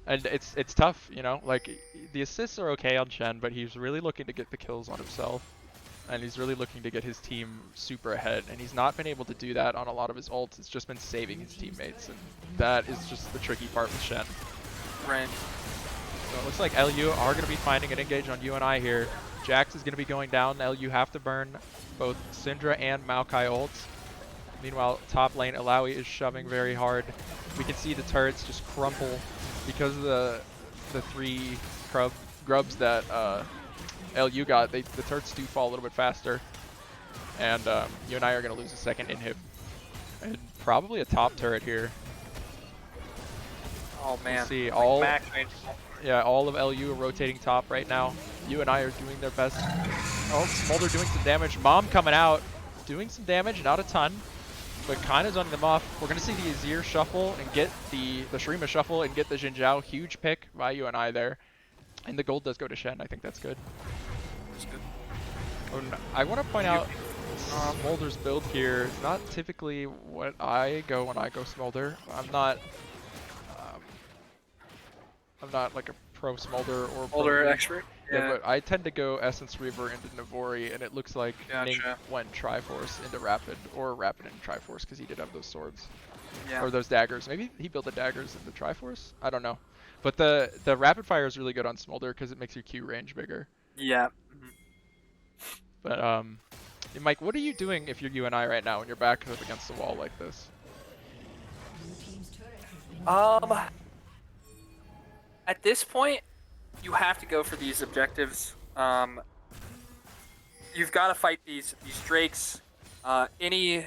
And it's tough, you know? Like, the assists are okay on Shen, but he's really looking to get the kills on himself. And he's really looking to get his team super ahead. And he's not been able to do that on a lot of his ults. It's just been saving his teammates. And that is just the tricky part with Shen. Right. So it looks like LU are going to be finding an engage on UNI here. Jax is going to be going down. LU have to burn both Syndra and Maokai ults. Meanwhile, top lane, Alawi is shoving very hard. We can see the turrets just crumple because of the 3 grubs that LU got. The turrets do fall a little bit faster. And UNI are going to lose a second inhib. And probably a top turret here. Oh man. We'll see all of LU are rotating top right now. UNI are doing their best. Oh, Smolder doing some damage. Mom coming out, doing some damage, not a ton, but kind of zoning them off. We're going to see the Azir shuffle and get the Shurima shuffle and get the Jinzhao. Huge pick by UNI there. And the gold does go to Shen. I think that's good. That's good. And I want to point out Smolder's build here is not typically what I go when I go Smolder. I'm not like a pro Smolder or Smolder expert. Yeah, but I tend to go Essence Reaver into Navori, and it looks like Ning went Triforce into Rapid, or Rapid into Triforce, because he did have those swords. Yeah. Or those daggers. Maybe he built the daggers into Triforce? I don't know. But the Rapid Fire is really good on Smolder, because it makes your Q range bigger. Yeah. But, Mike, what are you doing if you're UNI right now, when you're back up against the wall like this? At this point, you have to go for these objectives. You've got to fight these Drakes. Any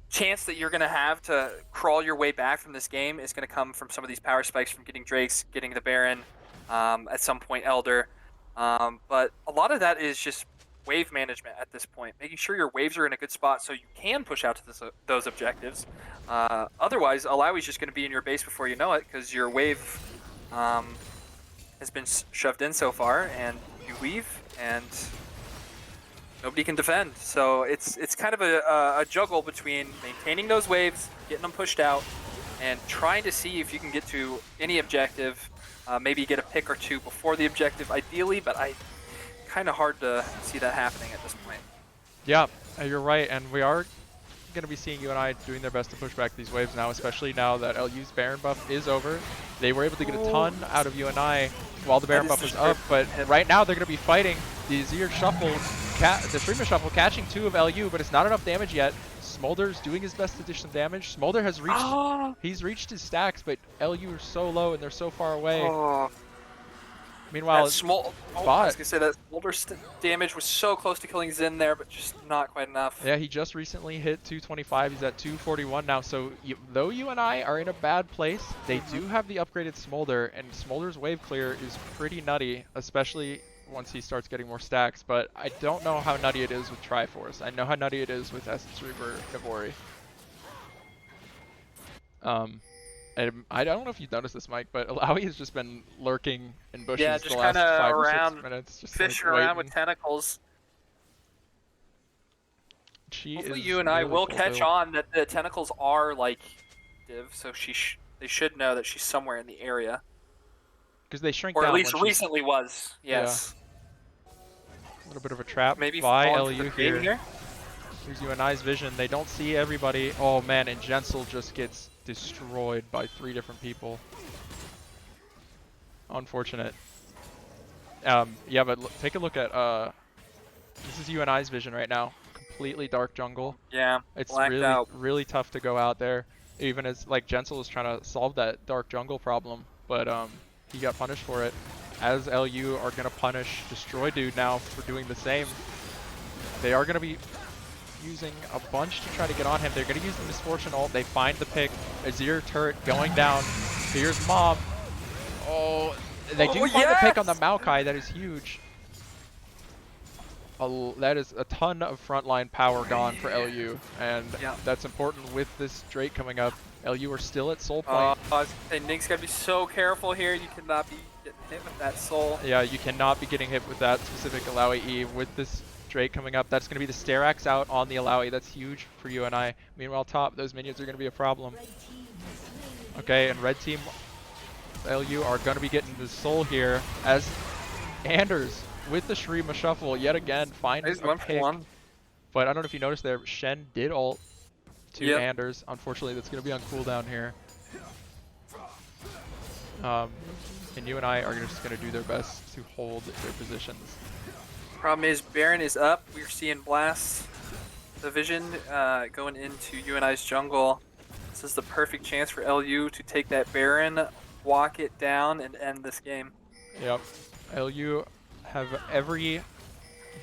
chance that you're going to have to crawl your way back from this game is going to come from some of these power spikes, from getting Drakes, getting the Baron. at some point Elder. But a lot of that is just wave management at this point, making sure your waves are in a good spot so you can push out to those objectives. Otherwise, Alawi's just going to be in your base before you know it because your wave has been shoved in so far, and you leave, and nobody can defend. So it's kind of a juggle between maintaining those waves, getting them pushed out, and trying to see if you can get to any objective. Maybe get a pick or two before the objective, ideally, but kind of hard to see that happening at this point. Yeah, you're right, and we are going to be seeing UNI doing their best to push back these waves now, especially now that LU's Baron buff is over. They were able to get a ton out of UNI while the Baron buff was up, but right now they're going to be fighting the Azir Shuffle, the Streamer Shuffle, catching 2 of LU, but it's not enough damage yet. Smolder's doing his best to dish some damage. Smolder has reached, he's reached his stacks, but LU are so low and they're so far away. Meanwhile, I was gonna say that Smolder damage was so close to killing Xin there, but just not quite enough. Yeah, he just recently hit 225. He's at 241 now. So though UNI are in a bad place, they do have the upgraded Smolder, and Smolder's wave clear is pretty nutty, especially once he starts getting more stacks. But I don't know how nutty it is with Triforce. I know how nutty it is with Essence Reaver Navori. I don't know if you've noticed this, Mike, but Alawi has just been lurking in bushes the last 5 or 6 minutes. Just fishing like around with tentacles. Hopefully UNI really will catch on that the tentacles are like div, so they should know that she's somewhere in the area. Because they shrink down. Or at least recently was, yes. Yeah. A little bit of a trap maybe by LU here. Here's UNI's vision. They don't see everybody. Oh man, and Jensel just gets destroyed by 3 different people. Unfortunate. Yeah, but take a look at this is UNI's vision right now. Completely dark jungle. Yeah, it's really tough to go out there. Even as like Jensel is trying to solve that dark jungle problem, but he got punished for it. As LU are gonna punish Destroy Dude now for doing the same. They are gonna be using a bunch to try to get on him. They're going to use the Misfortune ult. They find the pick. Azir turret going down. Here's Mom. Oh, they do find the pick on the Maokai. That is huge. That is a ton of frontline power gone for LU, and that's important with this Drake coming up. LU are still at soul point. Nick's got to be so careful here. You cannot be getting hit with that soul. Yeah, you cannot be getting hit with that specific Alawi E with this Drake coming up. That's going to be the Sterax out on the Alawi. That's huge for UNI. Meanwhile, top, those minions are going to be a problem. Okay, and red team LU are going to be getting the soul here as Anders with the Shreema Shuffle yet again finds a pick. But I don't know if you noticed there, Shen did ult to Anders. Unfortunately, that's going to be on cooldown here. And UNI are just going to do their best to hold their positions. Problem is, Baron is up. We're seeing Blast Division going into UNI's jungle. This is the perfect chance for LU to take that Baron, walk it down, and end this game. Yep. LU have every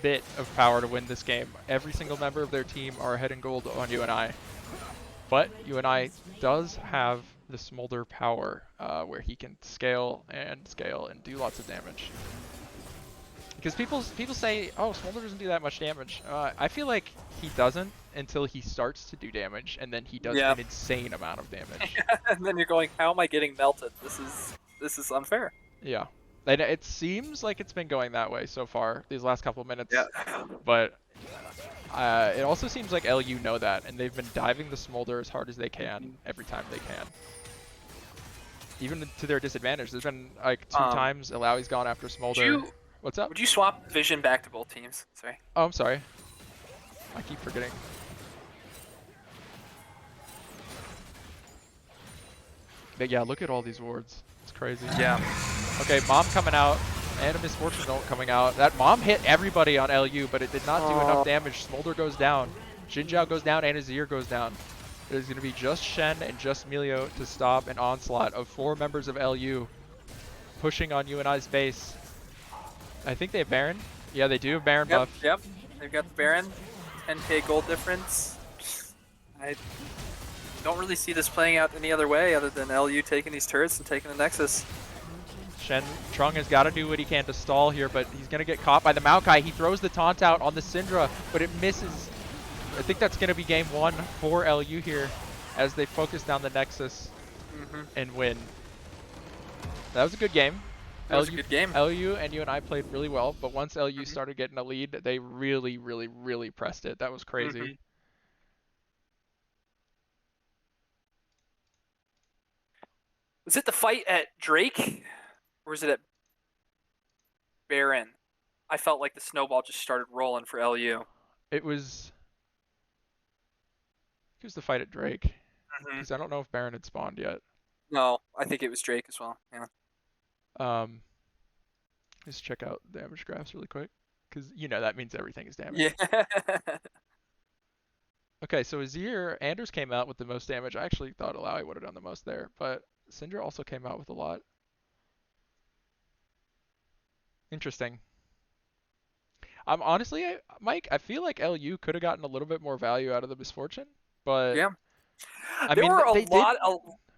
bit of power to win this game. Every single member of their team are ahead in gold on UNI. But UNI does have the Smolder power where he can scale and do lots of damage. Because people say, oh, Smolder doesn't do that much damage. I feel like he doesn't until he starts to do damage, and then he does an insane amount of damage. And then you're going, how am I getting melted? This is unfair. Yeah. And it seems like it's been going that way so far, these last couple of minutes. Yeah. But it also seems like LU know that, and they've been diving the Smolder as hard as they can every time they can. Even to their disadvantage. There's been like 2 times Alawi's gone after Smolder. What's up? Would you swap vision back to both teams? Sorry. Oh, I'm sorry. I keep forgetting. But yeah, look at all these wards. It's crazy. Yeah. Okay, Mom coming out and a Misfortune ult coming out. That Mom hit everybody on LU, but it did not do enough damage. Smolder goes down. Jinjiao goes down and Azir goes down. There's going to be just Shen and just Melio to stop an onslaught of 4 members of LU pushing on UNI's base. I think they have Baron. Yeah, they do have Baron buff. Yep, they've got the Baron. 10k gold difference. I don't really see this playing out any other way other than LU taking these turrets and taking the Nexus. Trung has got to do what he can to stall here, but he's going to get caught by the Maokai. He throws the taunt out on the Syndra, but it misses. I think that's going to be game 1 for LU here as they focus down the Nexus and win. That was a good game. That was a good game. LU and UNI played really well, but once LU started getting a lead, they really, really, really pressed it. That was crazy. Was it the fight at Drake, or was it at Baron? I felt like the snowball just started rolling for LU. It was the fight at Drake, because I don't know if Baron had spawned yet. No, I think it was Drake as well. Yeah. Just check out damage graphs really quick, because that means everything is damage. Yeah. Okay, so Azir, Anders came out with the most damage. I actually thought Alawi would have done the most there, but Syndra also came out with a lot. Interesting. Honestly, Mike, I feel like LU could have gotten a little bit more value out of the Misfortune, but yeah. I there mean, were they did.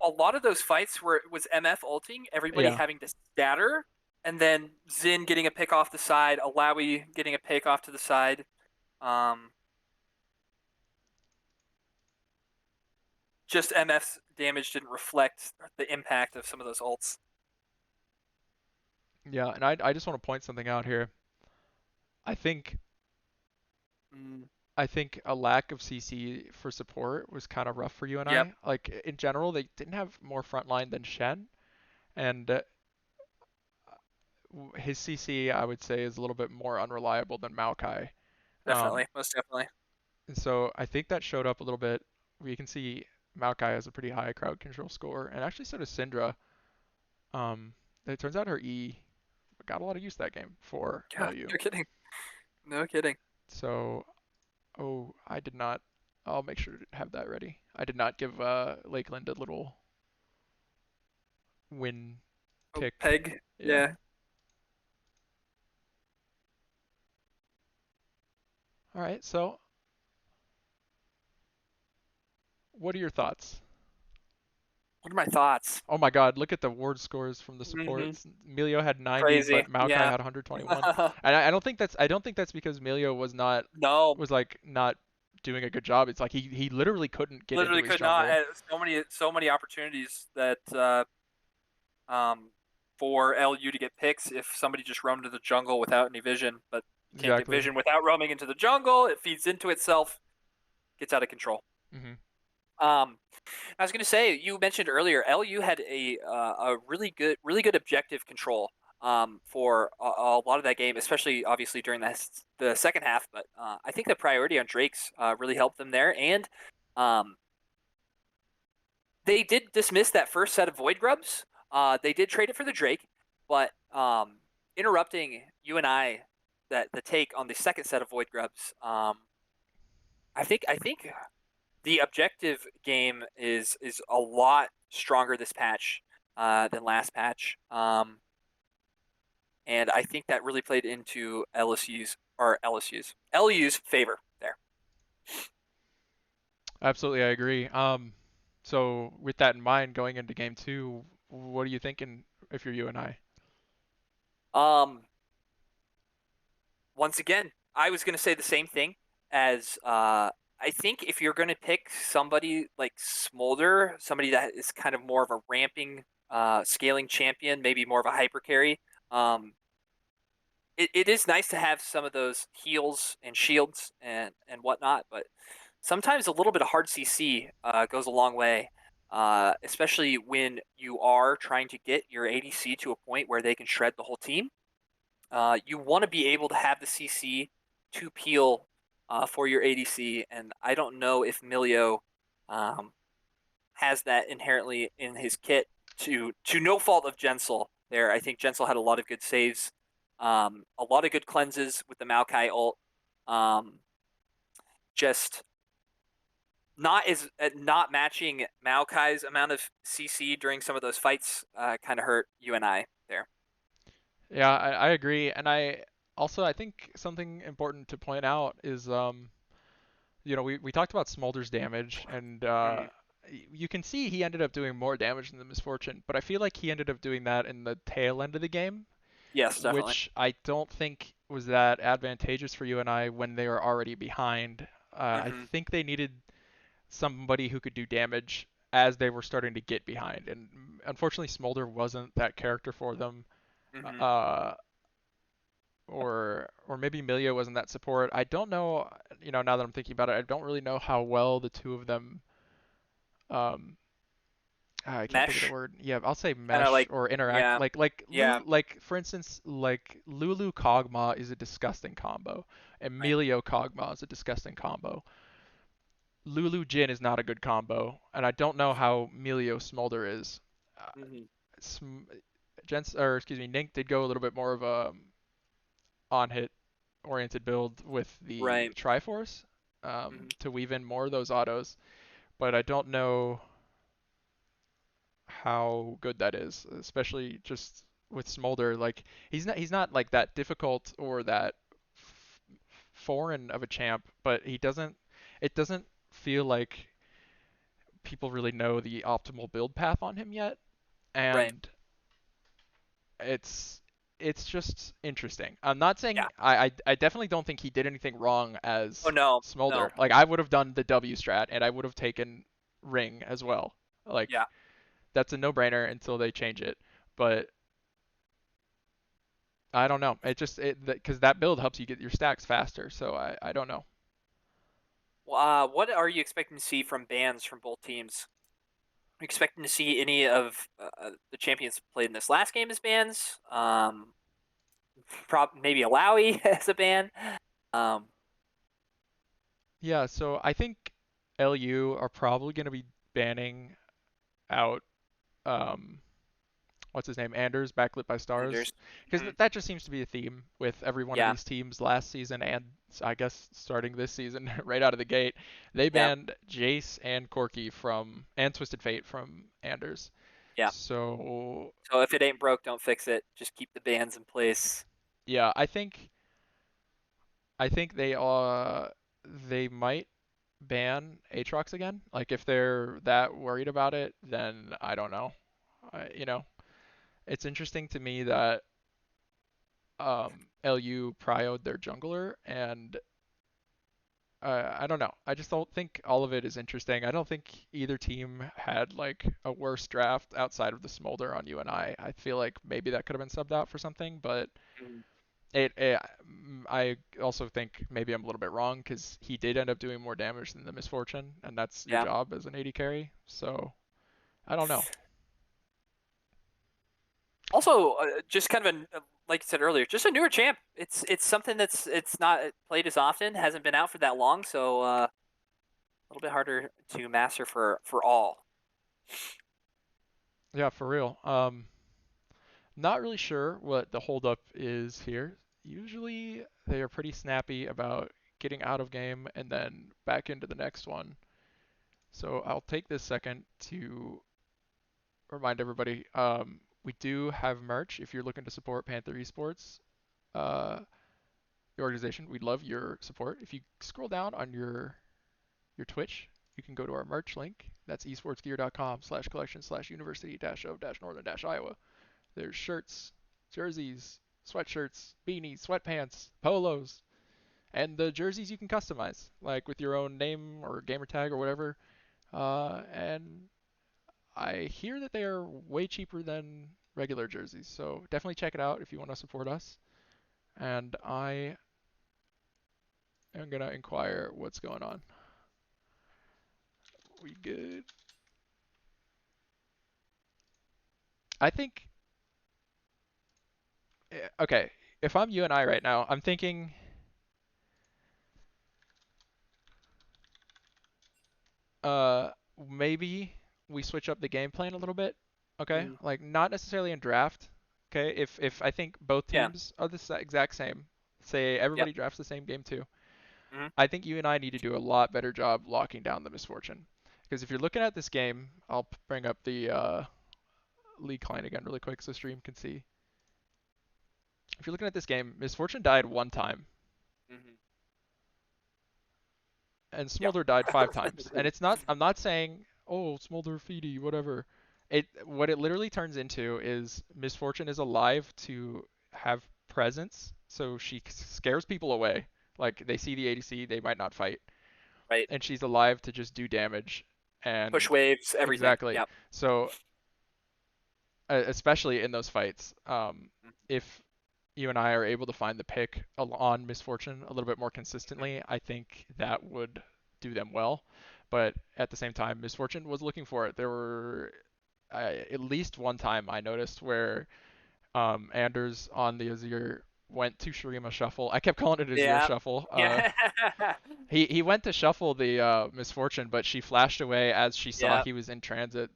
a lot of those fights where it was MF ulting, everybody having to scatter, and then Xin getting a pick off the side, Alawi getting a pick off to the side. Just MF's damage didn't reflect the impact of some of those ults. Yeah, and I just want to point something out here. I think a lack of CC for support was kind of rough for UNI. Yep. Like in general, they didn't have more frontline than Shen, and his CC I would say is a little bit more unreliable than Maokai. Definitely, most definitely. And so I think that showed up a little bit. We can see Maokai has a pretty high crowd control score, and actually so does Syndra. It turns out her E got a lot of use that game for LU. No kidding. No kidding. So, I did not. I'll make sure to have that ready. I did not give Lakeland a little win tick. Peg. Yeah. All right. So, what are your thoughts? What are my thoughts? Oh my God! Look at the ward scores from the supports. Melio had 90, Crazy. but Maokai had 121. And I don't think that's because Melio was not doing a good job. It's like he literally couldn't get into his jungle. Not. So many opportunities that for LU to get picks if somebody just roamed to the jungle without any vision, but can't get vision without roaming into the jungle. It feeds into itself, gets out of control. I was going to say, you mentioned earlier, LU had a really good objective control for a lot of that game, especially obviously during the second half. But I think the priority on Drake's really helped them there, and they did dismiss that first set of Void Grubs. They did trade it for the Drake, but interrupting UNI the take on the second set of Void Grubs. I think the objective game is a lot stronger this patch than last patch, and I think that really played into LU's favor there. Absolutely, I agree. So with that in mind, going into game 2, what are you thinking if you're UNI? Once again, I was going to say the same thing as I think if you're going to pick somebody like Smolder, somebody that is kind of more of a ramping, scaling champion, maybe more of a hyper carry, it is nice to have some of those heals and shields and whatnot, but sometimes a little bit of hard CC goes a long way, especially when you are trying to get your ADC to a point where they can shred the whole team. You want to be able to have the CC to peel for your ADC, and I don't know if Milio has that inherently in his kit to no fault of Jensel there. I think Jensel had a lot of good saves, a lot of good cleanses with the Maokai ult. Just not matching Maokai's amount of CC during some of those fights kind of hurt UNI there. Yeah, I agree, and I think something important to point out is we talked about Smolder's damage, and you can see he ended up doing more damage than the Misfortune, but I feel like he ended up doing that in the tail end of the game, Yes, definitely. which I don't think was that advantageous for UNI when they were already behind. I Mhm. think they needed somebody who could do damage as they were starting to get behind, and unfortunately Smolder wasn't that character for them. Mhm. Uh, or maybe Milio wasn't that support. I don't know. Now that I'm thinking about it, I don't really know how well the two of them um, I can't think of the Mesh, word. Yeah, I'll say kind of mesh like, or interact. yeah, yeah, Like for instance, like Lulu Kog'Maw is a disgusting combo. right. Emilio Kog'Maw is a disgusting combo. Lulu Jin is not a good combo, and I don't know how Emilio Smolder is. Uh, Mhm. Sm- or excuse me, Nink did go a little bit more of a on hit oriented build with the Right. Triforce Mhm. to weave in more of those autos, but I don't know how good that is, especially just with Smolder. Like he's not like that difficult or that foreign of a champ, but he doesn't. It doesn't feel like people really know the optimal build path on him yet, Right. and it's it's just interesting. I'm not Yeah. saying I definitely don't think he did anything wrong Oh as no, no. Smolder. Like I would have done the W strat and I would have taken Ring as well. Like Yeah. that's a no-brainer until they change it. But I don't know. It just it because that build helps you get your stacks faster. So I don't know. What are you expecting to see from bans from both teams? Are you expecting to see any of the champions played in this last game as bans? Maybe a Lowy as a ban. Um, Yeah. So I think LU are probably going to be banning out um what's his name, Anders, backlit by stars, Anders. because Mhm. that just seems to be a theme with every one of Yeah. these teams last season and I guess starting this season right out of the gate. They Yeah. banned Jace and Corki from and Twisted Fate from Anders. Yeah. So So if it ain't broke, don't fix it. Just keep the bans in place. yeah, I think they might ban Aatrox again. Like if they're that worried about it, then I don't know. It's interesting to me that LU prioed their jungler, and I don't know. I just don't think all of it is interesting. I don't think either team had like a worse draft outside of the Smolder on UNI. I feel like maybe that could have been subbed out for something, but Mhm. I also think maybe I'm a little bit wrong because he did end up doing more damage than the Misfortune, and that's your Yeah. job as an AD carry. So I don't know. Also, just kind of like you said earlier, just a newer champ. It's something it's not played as often, hasn't been out for that long, so a little bit harder to master for all. Yeah, for real. Not really sure what the holdup is here. Usually they are pretty snappy about getting out of game and then back into the next one. So I'll take this second to remind everybody we do have merch if you're looking to support Panther Esports, uh, the organization. We'd love your support. If you scroll down on your Twitch, you can go to our merch link. That's esportsgear.com/collection/university-of-northern-iowa. There's shirts, jerseys, sweatshirts, beanies, sweatpants, polos, and the jerseys you can customize, like with your own name or gamer tag or whatever. And I hear that they are way cheaper than regular jerseys, so definitely check it out if you want to support us. And I am gonna inquire what's going on. We good? I think. Okay, if I'm you and I right now, I'm thinking uh maybe we switch up the game plan a little bit. Okay, Mm, like not necessarily in draft. Okay, if I think both yeah. teams are the exact same, say Yep. everybody drafts the same game too. Mm, I think you and I need to do a lot better job locking down the Misfortune. Because if you're looking at this game, I'll bring up the league client again really quick so stream can see. If you're looking at this game, Misfortune died one time mm-hmm. and Yep. Smolder died 5 times. And it's not I'm not saying oh, Smolder Feedy, whatever. What it literally turns into is Misfortune is alive to have presence, so she scares people away. Like they see the ADC, they might not fight, Right. and she's alive to just do damage. Push And waves, everything. exactly. Yep. So especially in those fights, if you and I are able to find the pick on Misfortune a little bit more consistently, I think that would do them well. But at the same time, Misfortune was looking for it. There were at least one time I noticed where Anders on the Azir went to Shurima Shuffle. I kept calling it Azir Yeah. Shuffle. Yeah. He went to shuffle the Misfortune, but she flashed away as she saw Yeah. he was in transit.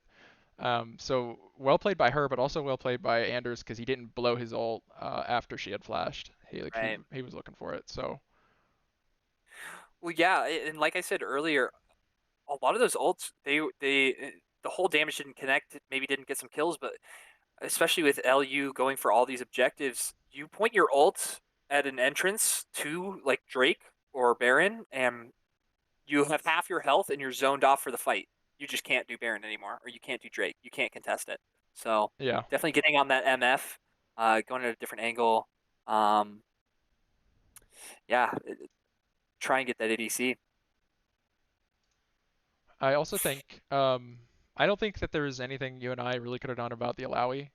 So well played by her, but also well played by Anders because he didn't blow his ult after she had flashed. Right. He was looking for it. So Well, yeah, and like I said earlier, a lot of those ults, the whole damage didn't connect. Maybe didn't get some kills, but especially with LU going for all these objectives, you point your ult at an entrance to like Drake or Baron, and you have half your health and you're zoned off for the fight. You just can't do Baron anymore, or you can't do Drake. You can't contest it. So yeah, definitely getting on that MF, going at a different angle. Um, yeah, try and get that ADC. I also think I don't think that there's anything you and I really could have done about the Alawi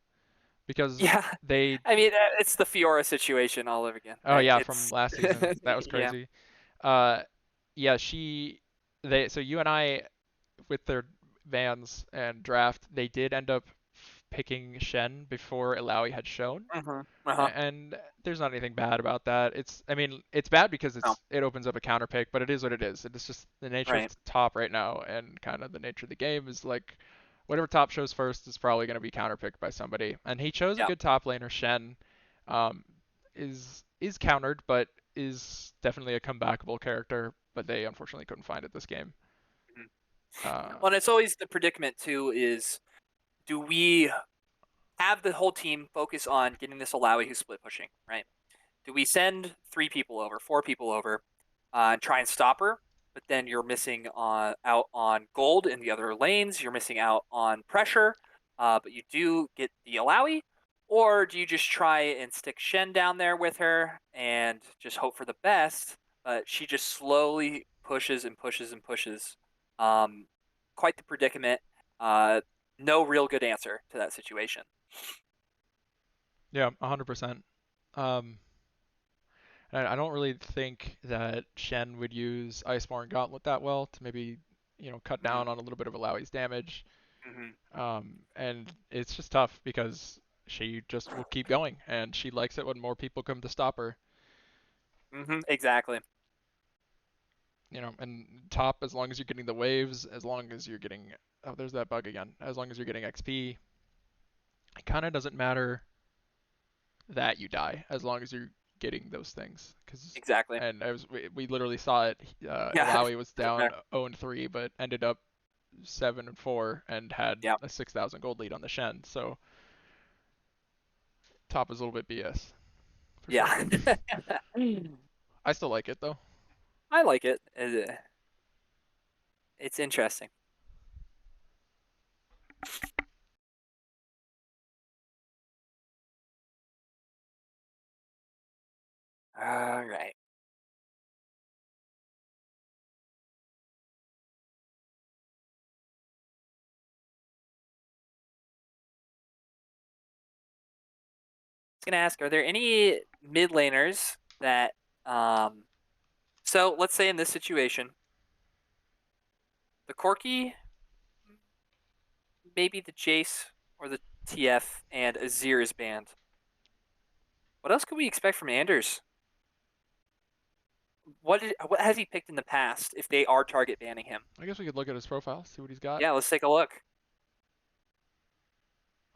because Yeah, they I mean it's the Fiora situation all over again, oh right? yeah from It's last season that was yeah. crazy. Uh, yeah she they so you and I with their vans and draft they did end up picking Shen before Alawi had shown. Uh huh. And there's not anything bad about that. I mean, it's bad because No. it opens up a counter pick, but it is what it is. It's just the nature of Right. top right now, and kind of the nature of the game is like, whatever top shows first is probably going to be counter picked by somebody. And he chose a Yeah. good top laner. Shen um, is countered, but is definitely a comebackable character. But they unfortunately couldn't find it this game. Mhm. Uh, Well, and it's always the predicament too is do we have the whole team focus on getting this Alawi who's split pushing, right? Do we send 3 people over, 4 people over, and try and stop her? But then you're missing out on gold in the other lanes. You're missing out on pressure, but you do get the Alawi. Or do you just try and stick Shen down there with her and just hope for the best? But she just slowly pushes and pushes and pushes. Um, Quite the predicament. Uh, no real good answer to that situation. yeah, 100%. Um, and I don't really think that Shen would use Iceborne Gauntlet that well to maybe, cut Mm-hmm. down on a little bit of Alawi's damage. Mm-hmm. And it's just tough because she just will keep going, and she likes it when more people come to stop her. Mm-hmm. Exactly. And top, as long as you're getting the waves, as long as you're getting, oh, there's that bug again. As long as you're getting XP, it kind of doesn't matter that you die as long as you're getting those things. Exactly. And we literally saw it. Yeah. Alawi was Doesn't down matter. 0-3, but ended up 7-4 and had Yeah. a 6,000 gold lead on the Shen. So top is a little bit BS for sure. Yeah. I still like it though. I like it. It's interesting. All right. I was gonna ask, are there any mid laners that um so let's say in this situation, the Corki, maybe the Jace or the TF and Azir is banned. What else could we expect from Anders? What has he picked in the past if they are target banning him? I guess we could look at his profile, see what he's got. Yeah, let's take a look.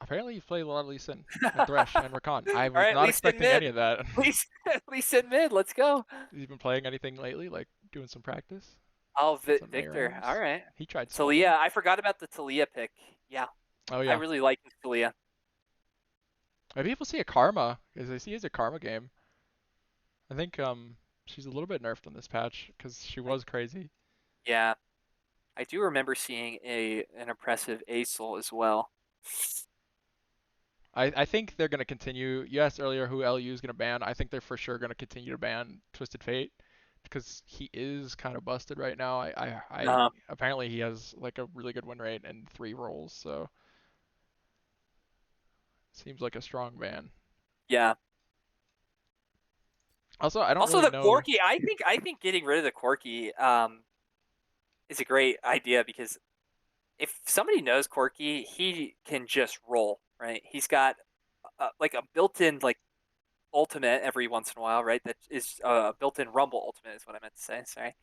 Apparently, he's played a lot of Lee Sin and All Thresh and Rakan. I was right, not Lee Sin expecting any mid. of that. Lee Sin mid. Let's go. He's been playing anything lately, like doing some practice, Oh, some Victor. All ARAMs. right. He tried Smolder. Talia. I forgot about the Talia pick. Yeah, Oh I yeah. really like this Talia. Maybe people see a Karma, because they see it's a Karma game. I think she's a little bit nerfed on this patch because she was crazy. Yeah. I do remember seeing a an impressive ASOL as well. I think they're going to continue. You asked earlier who LU is going to ban. I think they're for sure going to continue to ban Twisted Fate because he is kind of busted right now. I Uh, apparently he has like a really good win rate and 3 rolls, so seems like a strong ban. yeah. Also, I don't Also, really the know. Corki. I think getting rid of the Corki is a great idea because if somebody knows Corki, he can just roll. Right. He's got like a built-in like ultimate every once in a while. Right. That is a built-in Rumble ultimate is what I meant to say. Sorry.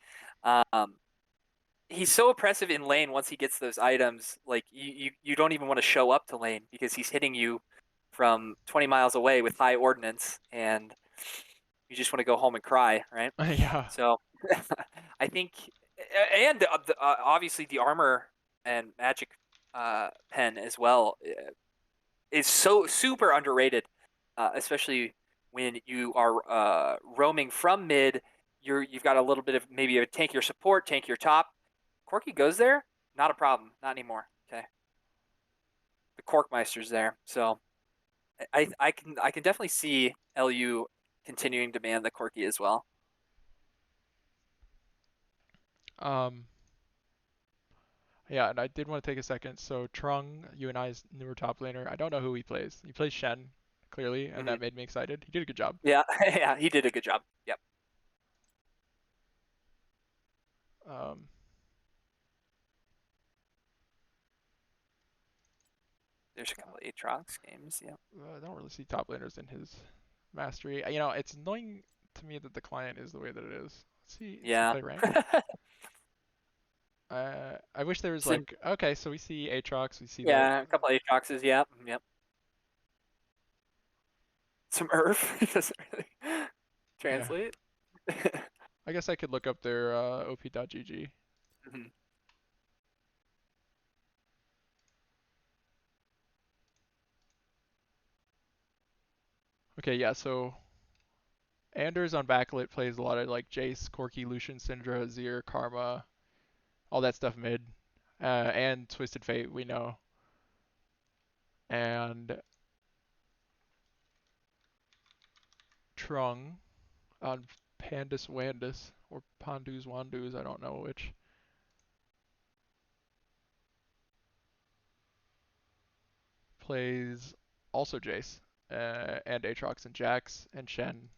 Um, he's so oppressive in lane once he gets those items. Like you don't even want to show up to lane because he's hitting you from 20 miles away with high ordnance, and you just want to go home and cry, right? Yeah. So I think, and obviously the armor and magic pen as well is so super underrated, especially when you are roaming from mid. You've got a little bit of maybe a tank your support, tank your top. Corky goes there, not a problem, not anymore. Okay, the Corkmeister's there, so I can definitely see LU continuing to ban the Corky as well. Um. Yeah, and I did want to take a second. So Trung, UNI's newer top laner. I don't know who he plays. He plays Shen, clearly, and Hmm. that made me excited. He did a good job. Yeah, yeah, he did a good job. Yep. Um, There's a couple of Aatrox games. Yep. I don't really see top laners in his mastery. It's annoying to me that the client is the way that it is. Let's see Yeah. play ranked. I wish there was Some, like, okay, so we see Aatrox, we see the, yeah, a couple of Aatroxes. Yep. Yep. Some Earth. It doesn't really yeah. translate. I guess I could look up their op.gg. Mhm. Okay, yeah, so Anders on backlit plays a lot of like Jace, Corki, Lucian, Syndra, Azir, Karma, all that stuff mid, and Twisted Fate we know, and Trung on Pandus Wandus or Pandus Wandus, I don't know which, plays also Jace, and Aatrox and Jax and Shen.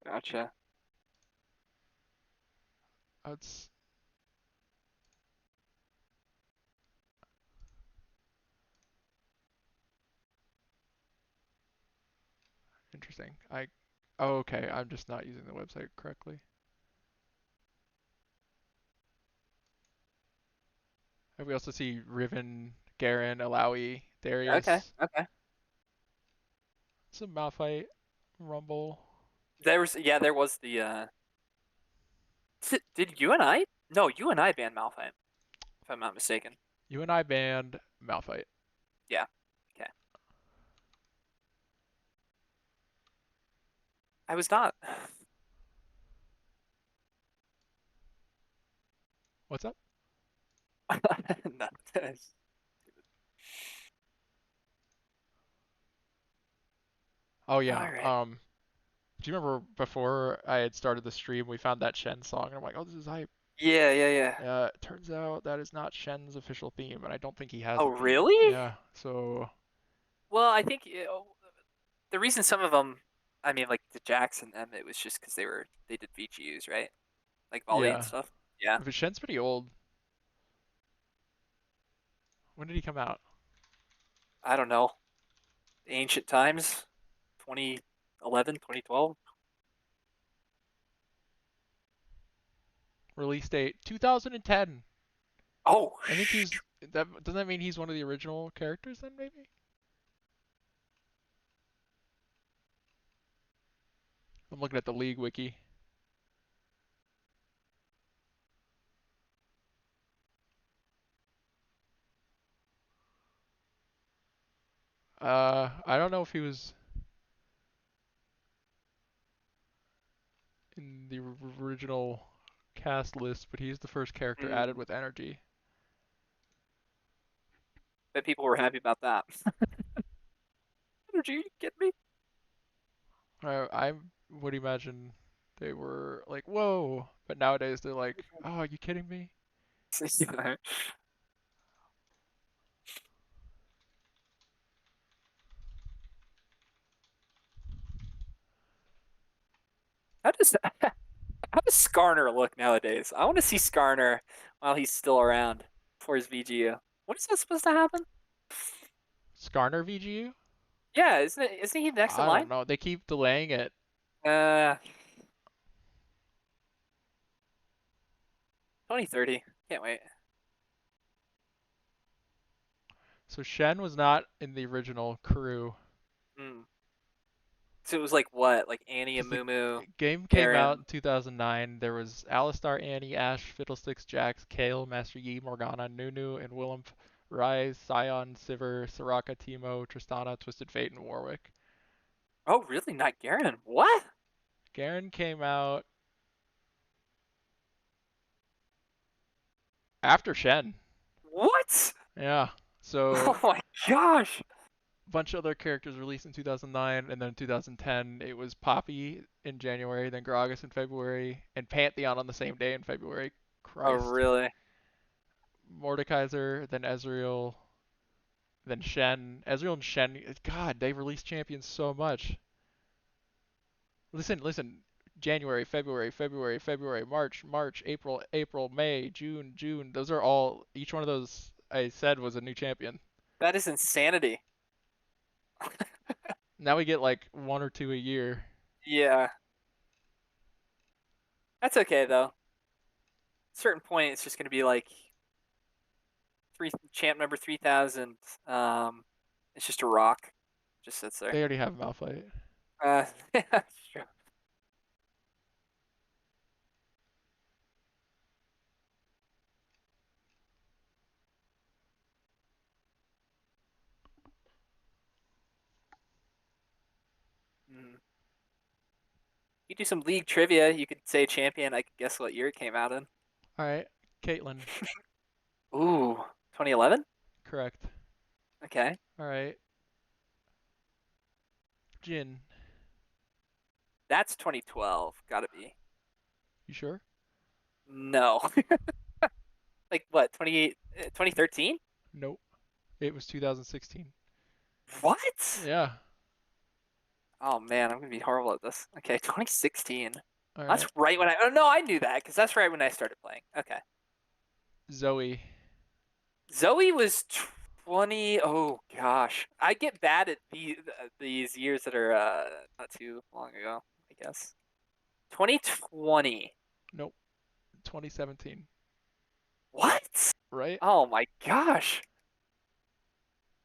Gotcha. That's interesting. Oh, okay, I'm just not using the website correctly. And we also see Riven, Garen, Alawi, Okay. Darius, Okay. some Malphite, Rumble. There was the did UNI? No, UNI banned Malphite, if I'm not mistaken. UNI banned Malphite. Yeah. Okay. I was not. What's up? No. Oh All yeah. right. Do you remember before I had started the stream, we found that Shen song, and I'm like, oh, this is hype. Yeah, yeah, yeah. Turns out that is not Shen's official theme, and I don't think he has Oh, a theme. really? Yeah. So Well, I think the reason some of them, I mean, like the Jackson them, it was just because they did VGUs, right? Like volley and yeah, stuff. Yeah. but Shen's pretty old. When did he come out? I don't know. Ancient times, 2011, 2012. Release date 2010. Oh, I think he's that. Doesn't that mean he's one of the original characters then? Maybe. I'm looking at the league wiki. I don't know if he was in the original cast list, but he's the first character added Mm. with energy. Bet people were happy about that. Energy, you kidding me? I would imagine they were like, whoa, but nowadays they're like, oh, are you kidding me? How does how does Skarner look nowadays? I want to see Skarner while he's still around for his VGU. When is that supposed to happen? Skarner VGU? Yeah, isn't he next in I don't line? know. They keep delaying it. Uh, 2030. Can't wait. So Shen was not in the original crew Mm. So it was like what? Like Annie because and the Mumu, game came out Garen. in 2009. There was Alistar, Annie, Ashe, Fiddlesticks, Jax, Kale, Master Yi, Morgana, Nunu, and Willump, Ryze, Sion, Sivir, Soraka, Teemo, Tristana, Twisted Fate, and Warwick. Oh, really? Not Garen? What? Garen came out after Shen. What? Yeah. So Oh my gosh. a bunch of other characters released in 2009, and then in 2010 it was Poppy in January, then Gragas in February, and Pantheon on the same day in February. Oh, Christ. really? Mordekaiser, then Ezreal, then Shen. Ezreal and Shen. God, they released champions so much. Listen, listen. January, February, March, April, May, June. Those are all. Each one of those I said was a new champion. That is insanity. Now we get like one or two a year. Yeah. That's okay though. At a certain point, it's just gonna be like three champ number 3000. Um, it's just a rock. Just sits there. They already have Malphite. Yeah, true. Mm. You do some league trivia. You could say champion. I could guess what year it came out in. All right, Caitlyn. Ooh, 2011. Correct. Okay, All right, Jin. that's 2012. Gotta be. You sure? No, like what? 28, 2013? Nope. It was 2016. What? Yeah. Oh man, I'm gonna be horrible at this. Okay, 2016. All That's right. right when I. Oh no, I knew that because that's right when I started playing. Okay, Zoe. Zoe was 20. Oh gosh, I get bad at these years that are not too long ago. I guess 2020. Nope. 2017. What? Right? Oh my gosh.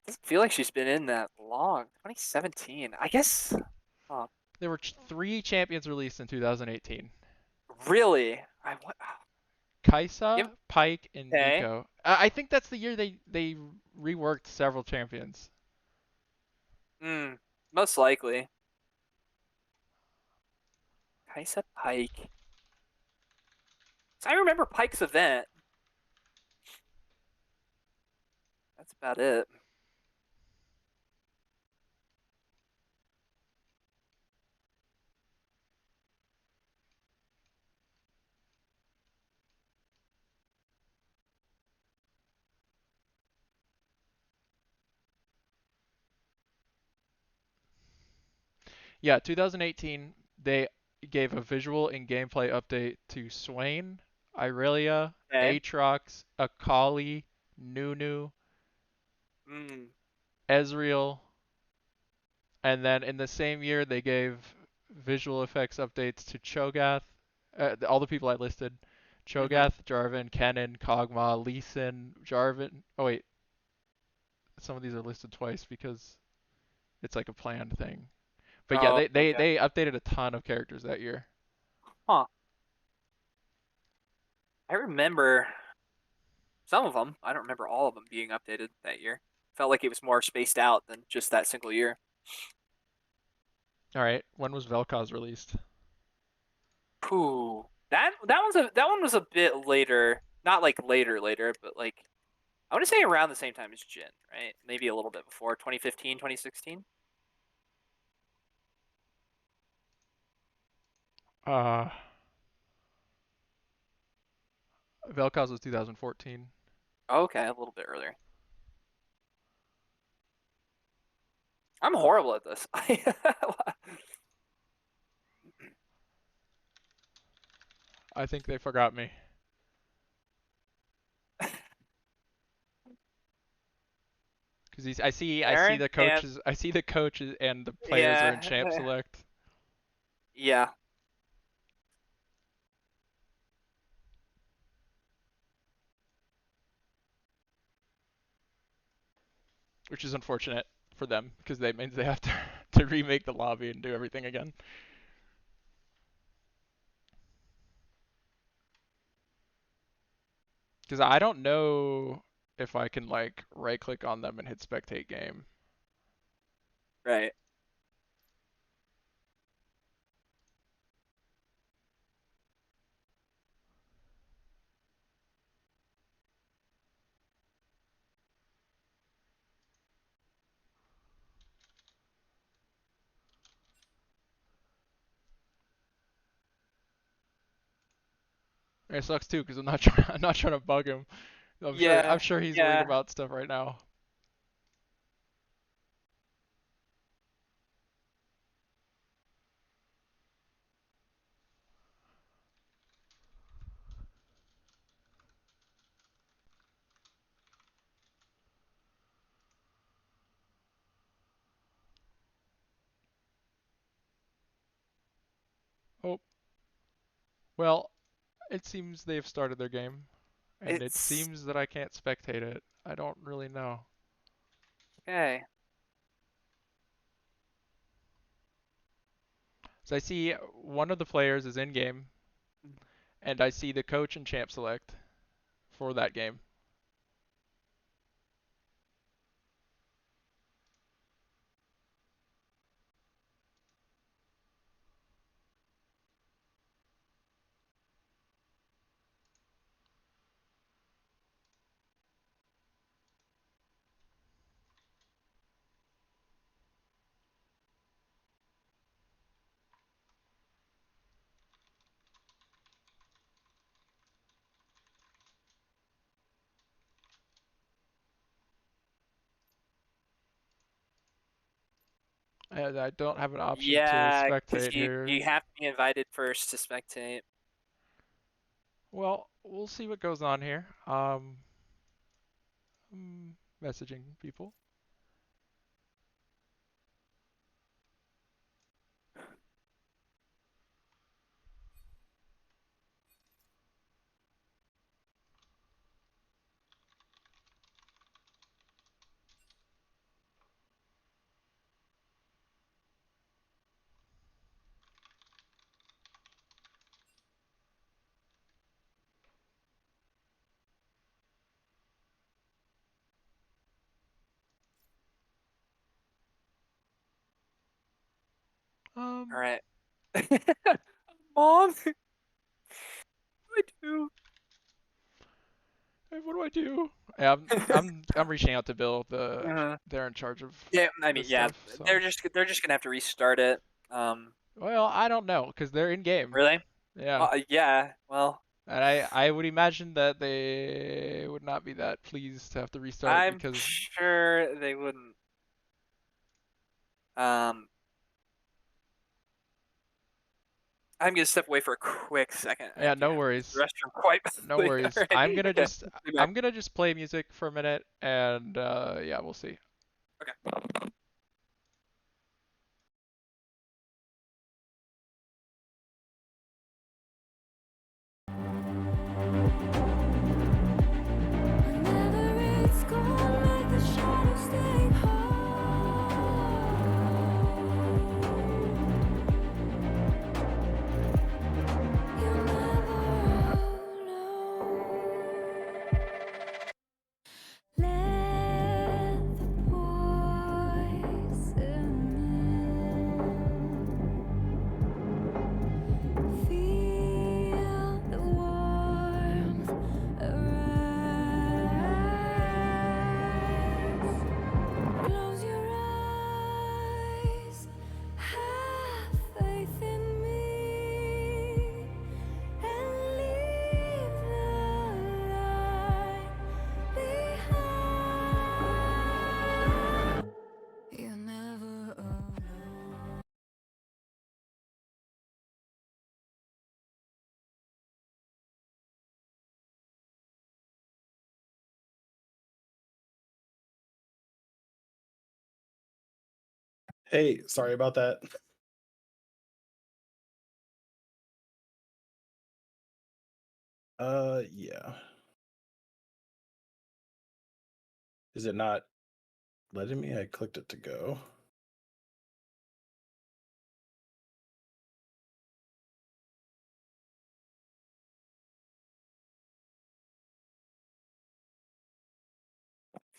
Doesn't feel like she's been in that long. 2017. I guess. Oh, There were three champions released in 2018. really? I what? Give. Kaisa, Pike, and Okay. Nico. I think that's the year they reworked several champions. Hmm. Most likely. Kaisa Pike. So I remember Pike's event. That's about it. Yeah, 2018 they gave a visual and gameplay update to Swain, Irelia, Okay. Aatrox, Akali, Nunu, Hmm. Ezreal, and then in the same year they gave visual effects updates to Cho'Gath, all the people I listed, Mm-hmm. Cho'Gath, Jarvan, Kennen, Kog'Maw, Lee Sin, Jarvan. Oh wait, some of these are listed twice because it's like a planned thing. But yeah, Oh, they okay. they updated a ton of characters that year. Huh. I remember some of them. I don't remember all of them being updated that year. Felt like it was more spaced out than just that single year. All right, when was Vel'Koz released? Ooh. that one was a bit later, not like later, but like I want to say around the same time as Jin, right? Maybe a little bit before 2015, 2016. Uh, Vel'Koz was 2014. Okay, a little bit earlier. I'm horrible at this. I think they forgot me. Because I see Aaron the and coaches, I see the coaches and the players are in yeah, champ select. yeah, Which is unfortunate for them because that means they have to to remake the lobby and do everything again. Because I don't know if I can like right click on them and hit spectate game. right. It sucks too because I'm not trying to bug him. I'm Yeah, sure he's worried yeah. about stuff right now. Oh, well, it seems they've started their game, and it It's seems that I can't spectate it. I don't really know. okay. So I see one of the players is in game, and I see the coach and champ select for that game. And I don't have an option to Yeah, because spectate you here. have to be invited first to spectate. Well, we'll see what goes on here. Messaging people. All Um, right. Mom, what do I do? Hey, what do I do? Yeah, I'm reaching out to Bill. Uh, They're in charge of yeah, I mean, this yeah, stuff. So, they're just gonna have to restart it. well, I don't know because they're in game. Really? Yeah, Yeah. Well, and I would imagine that they would not be that pleased to have to restart I'm because sure they wouldn't. Um, I'm gonna step away for a quick second. I yeah, do no have to use the worries, restroom quite no badly. All worries. right. Okay. Be back. I'm gonna just play music for a minute and yeah, we'll see. Okay. Whenever it's gone, let the shadows stay home. You'll never know. Let the boy Hey, sorry about that. Yeah. Is it not letting me? I clicked it to go.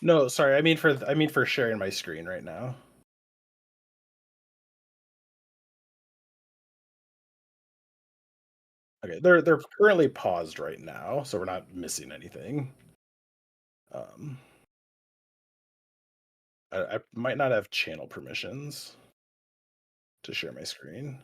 No, sorry. I mean for sharing my screen right now. Okay, they're currently paused right now, so we're not missing anything. Um, I might not have channel permissions to share my screen.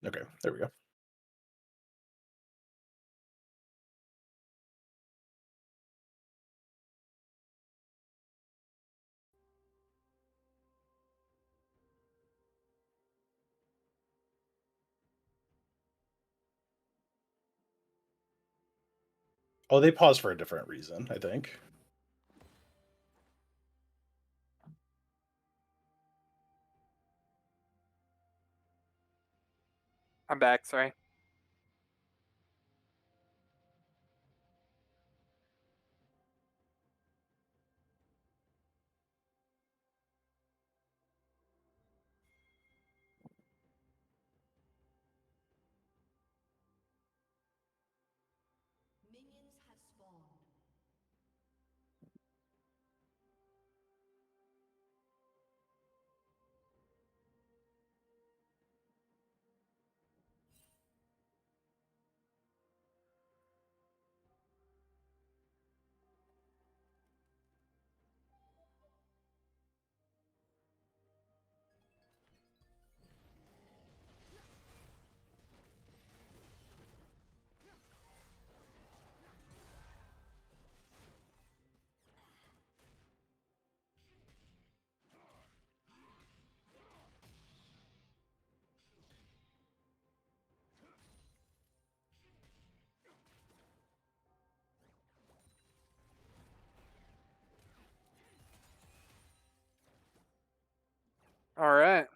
Okay, there we go. Oh, they paused for a different reason, I think. I'm back. Sorry. Minions have spawned. All right.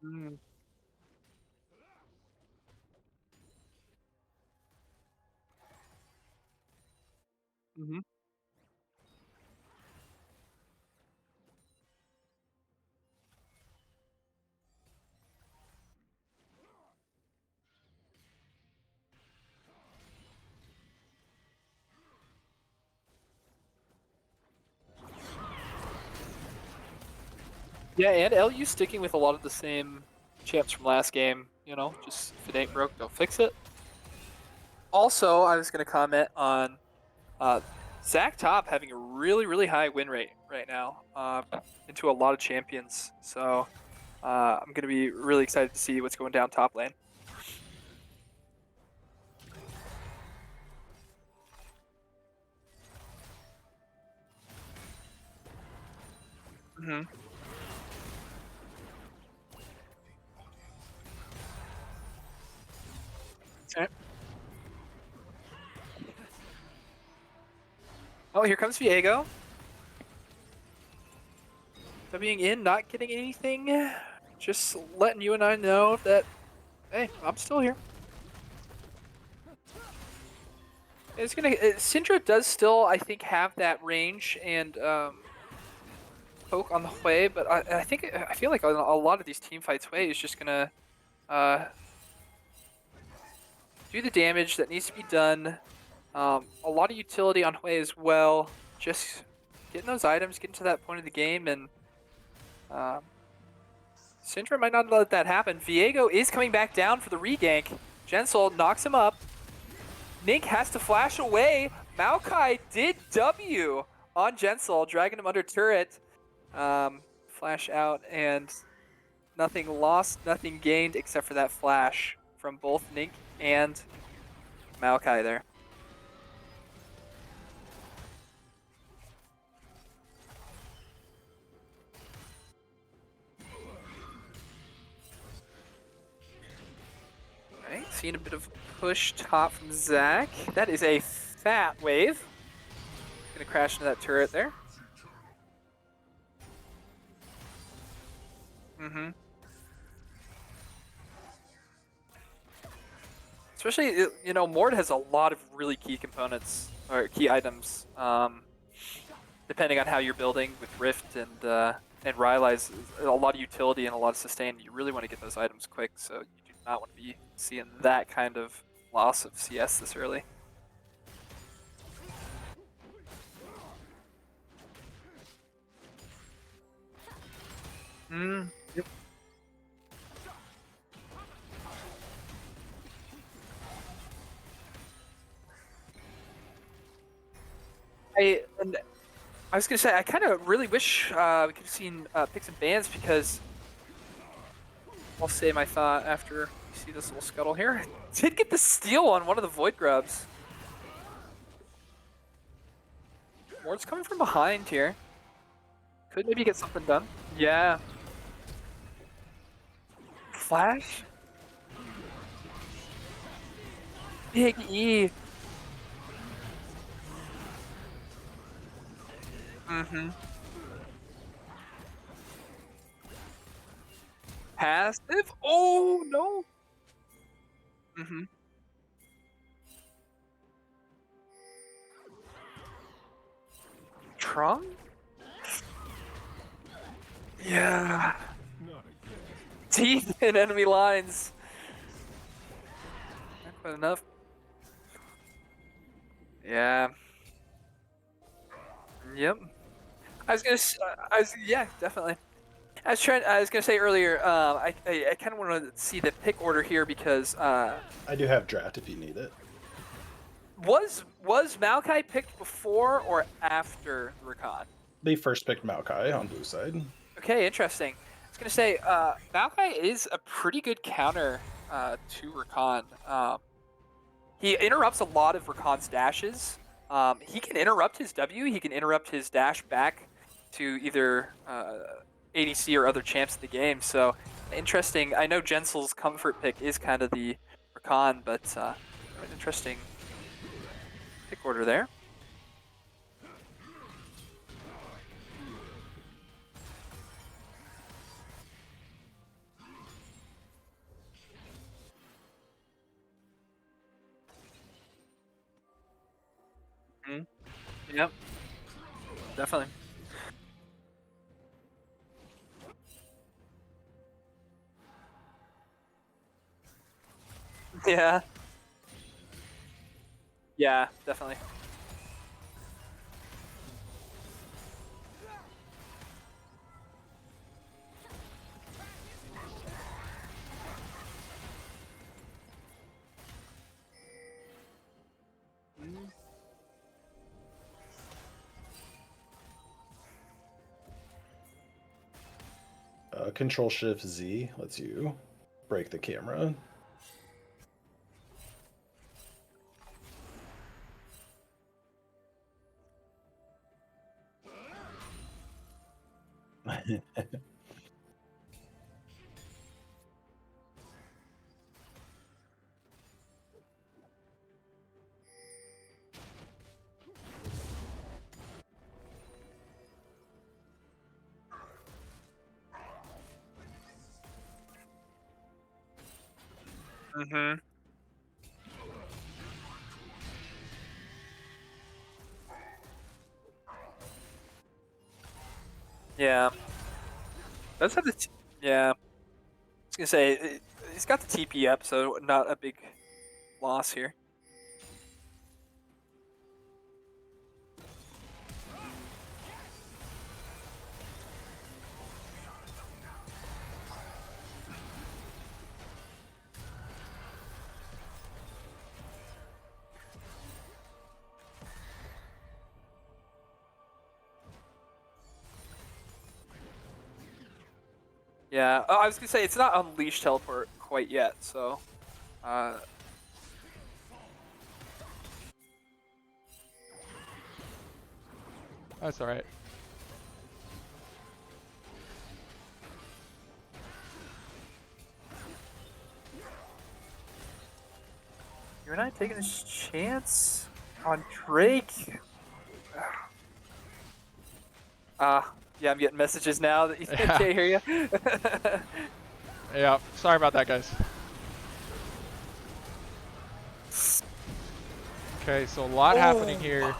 Mm. Mm-hmm. Yeah, and LU sticking with a lot of the same champs from last game. You know, just if it ain't broke, don't fix it. Also, I was going to comment on uh, Zach Top having a really, really high win rate right now into a lot of champions. So I'm going to be really excited to see what's going down top lane. Mm-hmm. Okay. Oh, here comes Viego. Being in, not getting anything. Just letting you and I know that, hey, I'm still here. It's gonna. Syndra does still, I think, have that range and poke on the Hui, but I feel like a lot of these team fights, Hui is just gonna uh, do the damage that needs to be done. A lot of utility on Hui as well. Just getting those items, getting to that point of the game, and um, Syndra might not let that happen. Viego is coming back down for the regank. Jensol knocks him up. Nink has to flash away. Maokai did W on Jensol, dragging him under turret. Flash out, and nothing lost, nothing gained except for that flash from both Nink and Maokai there. Alright, seeing a bit of push top from Zach. That is a fat wave. Gonna crash into that turret there. Mm-hmm. Especially, you know, Mord has a lot of really key components, or key items, depending on how you're building with Rift and Rylai's a lot of utility and a lot of sustain. You really want to get those items quick, so you do not want to be seeing that kind of loss of CS this early. Yep. I was gonna say, I kind of really wish we could have seen picks and bans, because I'll say my thought after you see this little scuttle here. Did get the steal on one of the Void Grubs. Ward's coming from behind here. Could maybe get something done. Yeah. Flash? Big E. Mm-hmm. Passive? Oh, no. Mm-hmm. Trunk? Yeah. Teeth in enemy lines. Not quite enough. Yeah. Yep. Yeah, definitely. I was gonna say earlier, I kind of want to see the pick order here, because I do have draft if you need it. was Maokai picked before or after Rakan? They first picked Maokai on blue side. Okay, interesting. I was gonna say Maokai is a pretty good counter to Rakan. He interrupts a lot of Rakan's dashes. He can interrupt his W. He can interrupt his dash back to either ADC or other champs in the game. So interesting. I know Jensel's comfort pick is kind of the Rakan, but an interesting pick order there. Yep, definitely. Yeah. Yeah, definitely. Control Shift Z lets you break the camera. Mm-hmm. Yeah. Does have the yeah. I was gonna say he's got the TP up, so not a big loss here. Yeah, I was gonna say it's not Unleash teleport quite yet, so. That's all right. UNI taking this chance on Drake. Yeah, I'm getting messages now that you Yeah. can't hear you. Yeah, sorry about that, guys. Okay, so a lot happening here.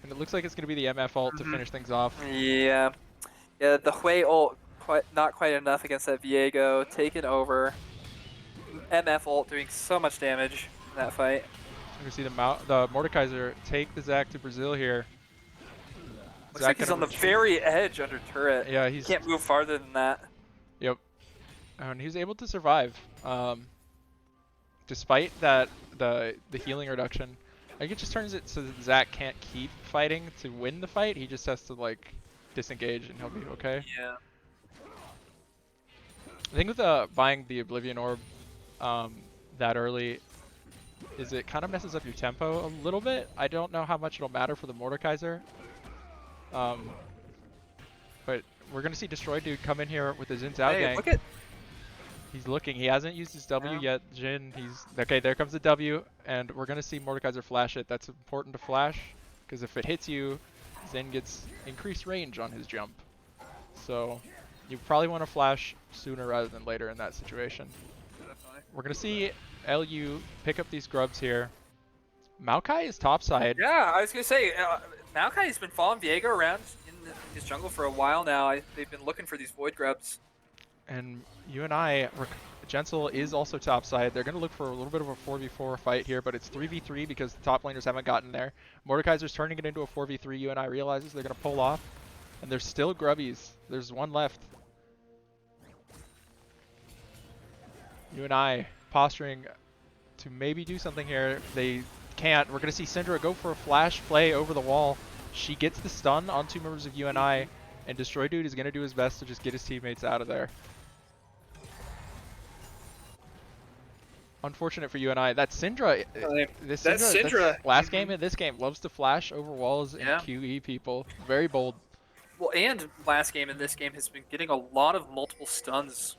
And it looks like it's going to be the MF ult to finish things off. Yeah. Yeah, the Hui ult, not quite enough against that Viego. Taken over. MF ult doing so much damage in that fight. You can see the Mordekaiser take the Zac to Brazil here. Looks like he's on the very edge under turret. Yeah, He can't move farther than that. Yep. And he was able to survive. Despite that, the healing reduction. I think it just turns it so that Zac can't keep fighting to win the fight. He just has to like disengage and he'll be okay. Yeah. I think with buying the Oblivion Orb that early is it kind of messes up your tempo a little bit. I don't know how much it'll matter for the Mordekaiser. But we're going to see Destroy Dude come in here with his Zin's out gang. Look at. He's looking. He hasn't used his W yet. Jin, okay, there comes the W, and we're going to see Mordekaiser flash it. That's important to flash, because if it hits you, Zen gets increased range on his jump. So you probably want to flash sooner rather than later in that situation. Definitely. We're going to see LU pick up these grubs here. Maokai is topside. Yeah, I was going to say, Maokai's been following Viego around in his jungle for a while now. They've been looking for these Void Grubs. And UNI, Jensel is also topside. They're going to look for a little bit of a 4v4 fight here, but it's 3v3 because the top laners haven't gotten there. Mordekaiser's turning it into a 4v3. UNI realizes they're going to pull off. And there's still grubbies. There's one left. UNI posturing to maybe do something here. They can't. We're going to see Syndra go for a flash play over the wall. She gets the stun on two members of UNI, and Destroy Dude is going to do his best to just get his teammates out of there. Unfortunate for UNI. That Syndra, Syndra. Last game and this game loves to flash over walls and Yeah. QE people. Very bold. Well, and last game and this game has been getting a lot of multiple stuns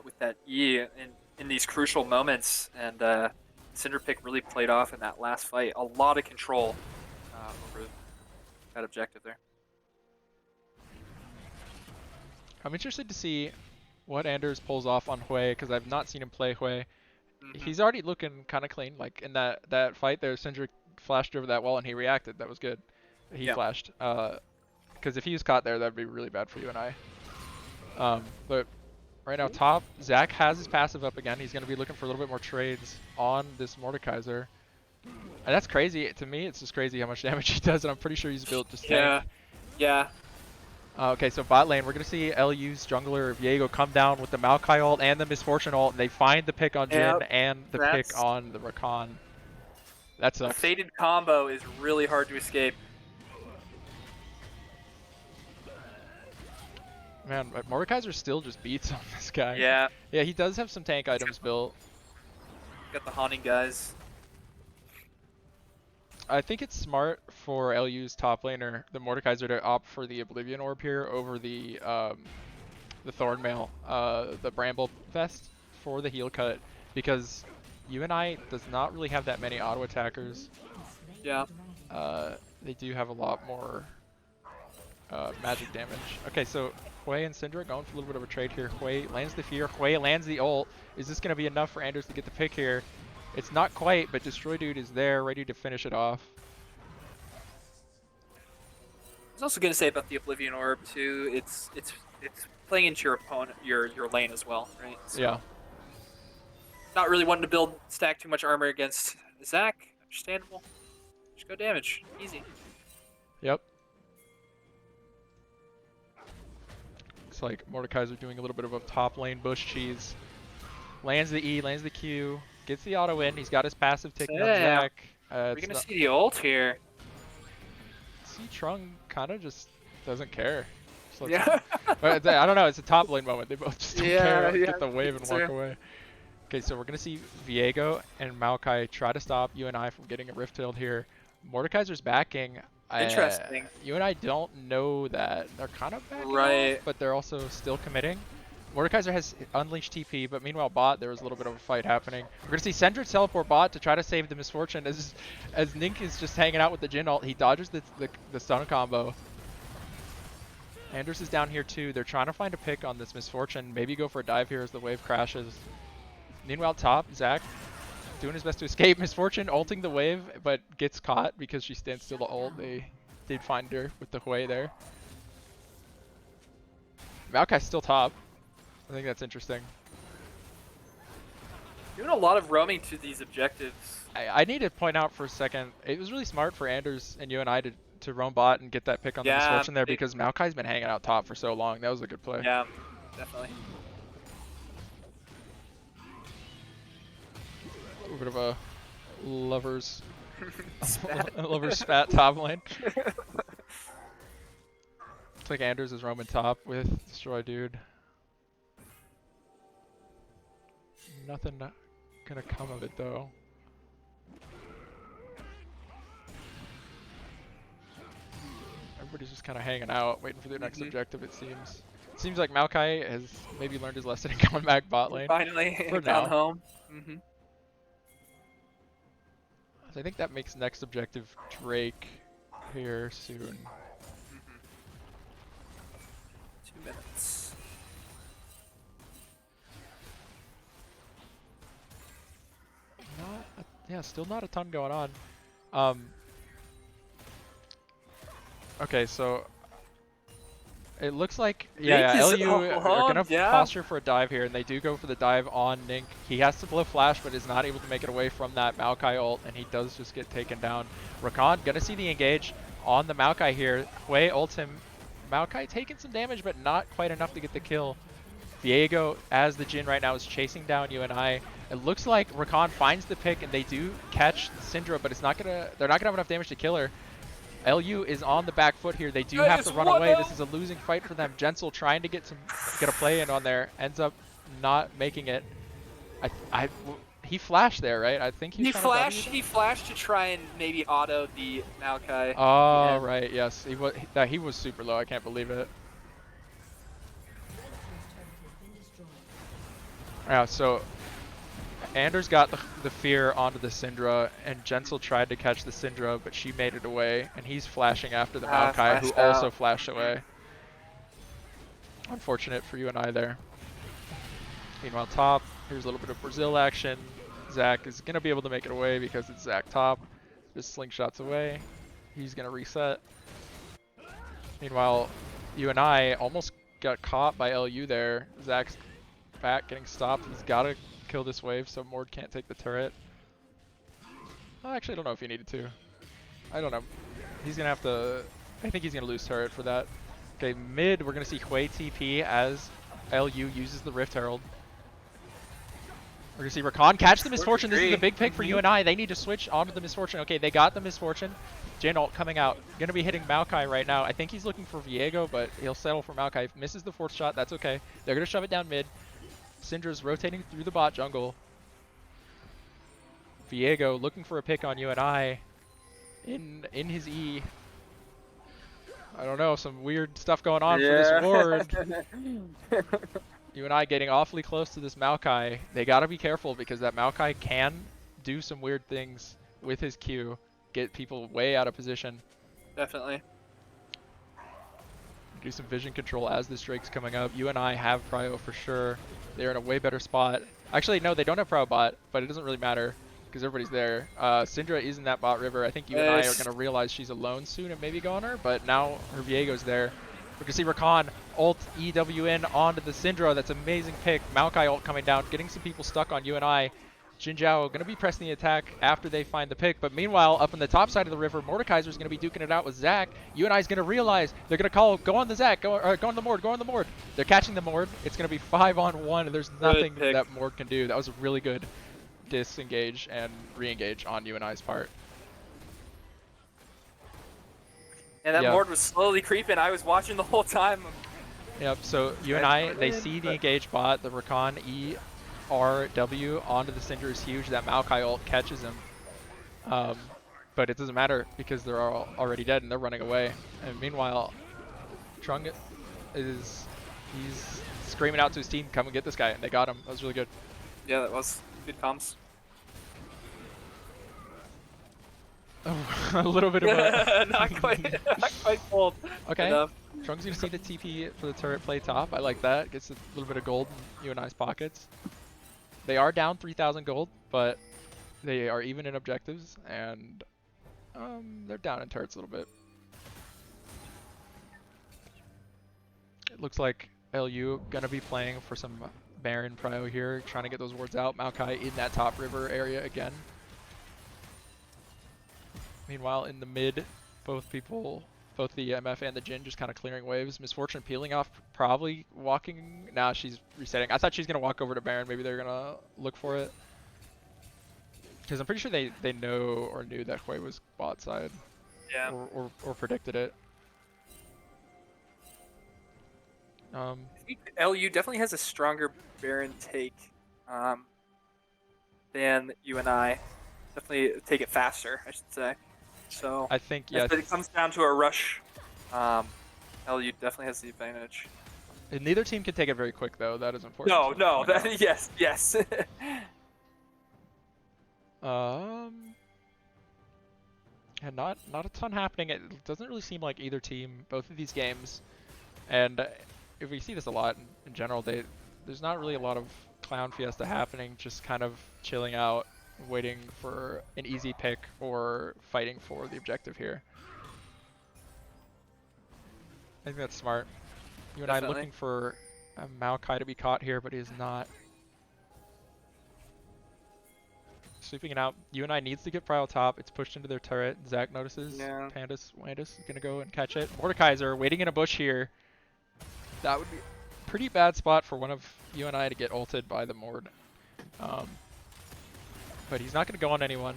with that E in these crucial moments, and Syndra pick really played off in that last fight. A lot of control over that objective there. I'm interested to see what Anders pulls off on Hui, because I've not seen him play Hui. He's already looking kind of clean. Like in that fight there, Syndra flashed over that wall and he reacted. That was good. He flashed. Because if he was caught there, that'd be really bad for UNI. But right now, top, Zac has his passive up again. He's going to be looking for a little bit more trades on this Mordekaiser. And that's crazy. To me, it's just crazy how much damage he does, and I'm pretty sure he's built just tank. Yeah. Okay, so bot lane, we're going to see LU's jungler Viego come down with the Maokai ult and the Misfortune ult, and they find the pick on Jin and the pick on the Rakan. That sucks. The faded combo is really hard to escape. Man, Mordekaiser still just beats on this guy. Yeah. Yeah, he does have some tank items built. Got the haunting guys. I think it's smart for LU's top laner, the Mordekaiser, to opt for the Oblivion Orb here over the Thornmail, the Bramble Vest for the heal cut, because UNI does not really have that many auto attackers. Yeah. They do have a lot more magic damage. Okay, so Hui and Syndra going for a little bit of a trade here. Hui lands the fear, Hui lands the ult. Is this going to be enough for Anders to get the pick here? It's not quite, but Destroy Dude is there, ready to finish it off. I was also going to say about the Oblivion Orb too. It's playing into your opponent, your lane as well, right? So Yeah. Not really wanting to stack too much armor against Zac. Understandable. Just go damage, easy. Yep. Looks like Mordekaiser doing a little bit of a top lane bush cheese. Lands the E, lands the Q. Gets the auto in. He's got his passive taking on Zac. We're gonna see the ult here. See, Trung kind of just doesn't care. Just Yeah. But I don't know. It's a top lane moment. They both just don't care. Yeah, Get the wave and walk away. Okay, so we're gonna see Viego and Maokai try to stop UNI from getting a Rift Herald here. Mordekaiser's backing. Interesting. UNI don't know that. They're kind of backing Right. off, but they're also still committing. Mordekaiser has unleashed TP, but meanwhile bot, there was a little bit of a fight happening. We're gonna see Sendra teleport bot to try to save the Misfortune as Nink is just hanging out with the Jhin ult. He dodges the stun combo. Anders is down here too. They're trying to find a pick on this Misfortune. Maybe go for a dive here as the wave crashes. Meanwhile, top, Zach doing his best to escape. Misfortune ulting the wave, but gets caught because she stands still to ult. They did find her with the Hui there. Maokai's still top. I think that's interesting. Doing a lot of roaming to these objectives. I need to point out for a second, it was really smart for Anders and UNI to roam bot and get that pick on the Misfortune there because Maokai's been hanging out top for so long. That was a good play. Yeah, definitely. A little bit of a lover's spat top lane. Looks like Anders is roaming top with Destroy Dude. Nothing gonna come of it though. Everybody's just kind of hanging out, waiting for their next objective. It seems like Maokai has maybe learned his lesson and coming back bot lane. Finally, for down now. home. So I think that makes next objective Drake here soon. 2 minutes. Yeah, still not a ton going on. Okay, so it looks like LU are gonna posture for a dive here, and they do go for the dive on Nink. He has to blow flash, but is not able to make it away from that Maokai ult, and he does just get taken down. Rakan gonna see the engage on the Maokai here. Hui ults him. Maokai taking some damage, but not quite enough to get the kill. Viego, as the Jhin right now, is chasing down UNI. It looks like Rakan finds the pick, and they do catch Syndra, but they're not gonna have enough damage to kill her. LU is on the back foot here. They do have to run away. This is a losing fight for them. Jensel trying to get a play in on there, ends up not making it. He flashed there, right? I think he flashed. He flashed to try and maybe auto the Maokai. Oh right, yes. He was super low. I can't believe it. Yeah, so Anders got the fear onto the Syndra, and Jensel tried to catch the Syndra, but she made it away, and he's flashing after the Maokai, who also flashed away. Unfortunate for UNI there. Meanwhile, top, here's a little bit of Brazil action. Zach is going to be able to make it away because it's Zach top. Just slingshots away. He's going to reset. Meanwhile, UNI almost got caught by LU there. Zach's back getting stopped. He's got to kill this wave so Mord can't take the turret. Actually, I don't know if he needed to. I don't know. He's gonna have to. I think he's gonna lose turret for that. Okay, mid, we're gonna see Hui TP as LU uses the Rift Herald. We're gonna see Rakan catch the Misfortune. This is a big pick for UNI. They need to switch onto the Misfortune. Okay, they got the Misfortune. Jhin ult coming out. Gonna be hitting Maokai right now. I think he's looking for Viego, but he'll settle for Maokai. Misses the fourth shot. That's okay. They're gonna shove it down mid. Syndra's rotating through the bot jungle. Viego looking for a pick on UNI in his E. I don't know, some weird stuff going on for this ward. UNI getting awfully close to this Maokai. They gotta be careful because that Maokai can do some weird things with his Q, get people way out of position. Definitely. Do some vision control as this Drake's coming up. UNI have prio for sure. They're in a way better spot. Actually, no, they don't have prio bot, but it doesn't really matter because everybody's there. Syndra is in that bot river. I think UNI are going to realize she's alone soon and maybe go on her, but now her Viego's there. We're going to see Rakan ult EWN onto the Syndra. That's an amazing pick. Maokai ult coming down, getting some people stuck on UNI. Jinzhao going to be pressing the attack after they find the pick, but meanwhile, up on the top side of the river, Mordekaiser's going to be duking it out with Zach. UNI's going to realize they're going to call, go on the Zach, go on the Mord, go on the Mord. They're catching the Mord. It's going to be 5-on-1, and there's nothing that Mord can do. That was a really good disengage and re-engage on UNI's part. And that Mord was slowly creeping. I was watching the whole time. Yep, so UNI, they see the engaged bot, the Rakan ERW onto the Syndra is huge. That Maokai ult catches him. But it doesn't matter because they're all already dead and they're running away. And meanwhile, Trung he's screaming out to his team, come and get this guy, and they got him. That was really good. Yeah, that was good comms. Oh, a little bit of a... not quite cold. Okay, enough. Trung's gonna see the TP for the turret play top. I like that. Gets a little bit of gold in UNI's pockets. They are down 3,000 gold, but they are even in objectives, and they're down in turrets a little bit. It looks like LU gonna be playing for some Baron prio here, trying to get those wards out. Maokai in that top river area again. Meanwhile, in the mid, both the MF and the Jhin just kind of clearing waves. Misfortune peeling off, probably walking. Nah, she's resetting. I thought she was going to walk over to Baron. Maybe they're going to look for it. Because I'm pretty sure they know or knew that Hui was bot side. Yeah. Or predicted it. I think LU definitely has a stronger Baron take than UNI. Definitely take it faster, I should say. So I think, yeah. If it comes down to a rush, LU definitely has the advantage. And neither team can take it very quick, though. That is important. No, yes. And not a ton happening. It doesn't really seem like either team, both of these games, and if we see this a lot in general, there's not really a lot of Clown Fiesta happening, just kind of chilling out, waiting for an easy pick or fighting for the objective here. I think that's smart. UNI looking for a Maokai to be caught here, but he is not. Sweeping it out. UNI needs to get prio top. It's pushed into their turret. Zach notices. Yeah. Wandus is gonna go and catch it. Mordekaiser waiting in a bush here. That would be a pretty bad spot for one of UNI to get ulted by the Mord. But he's not gonna go on anyone.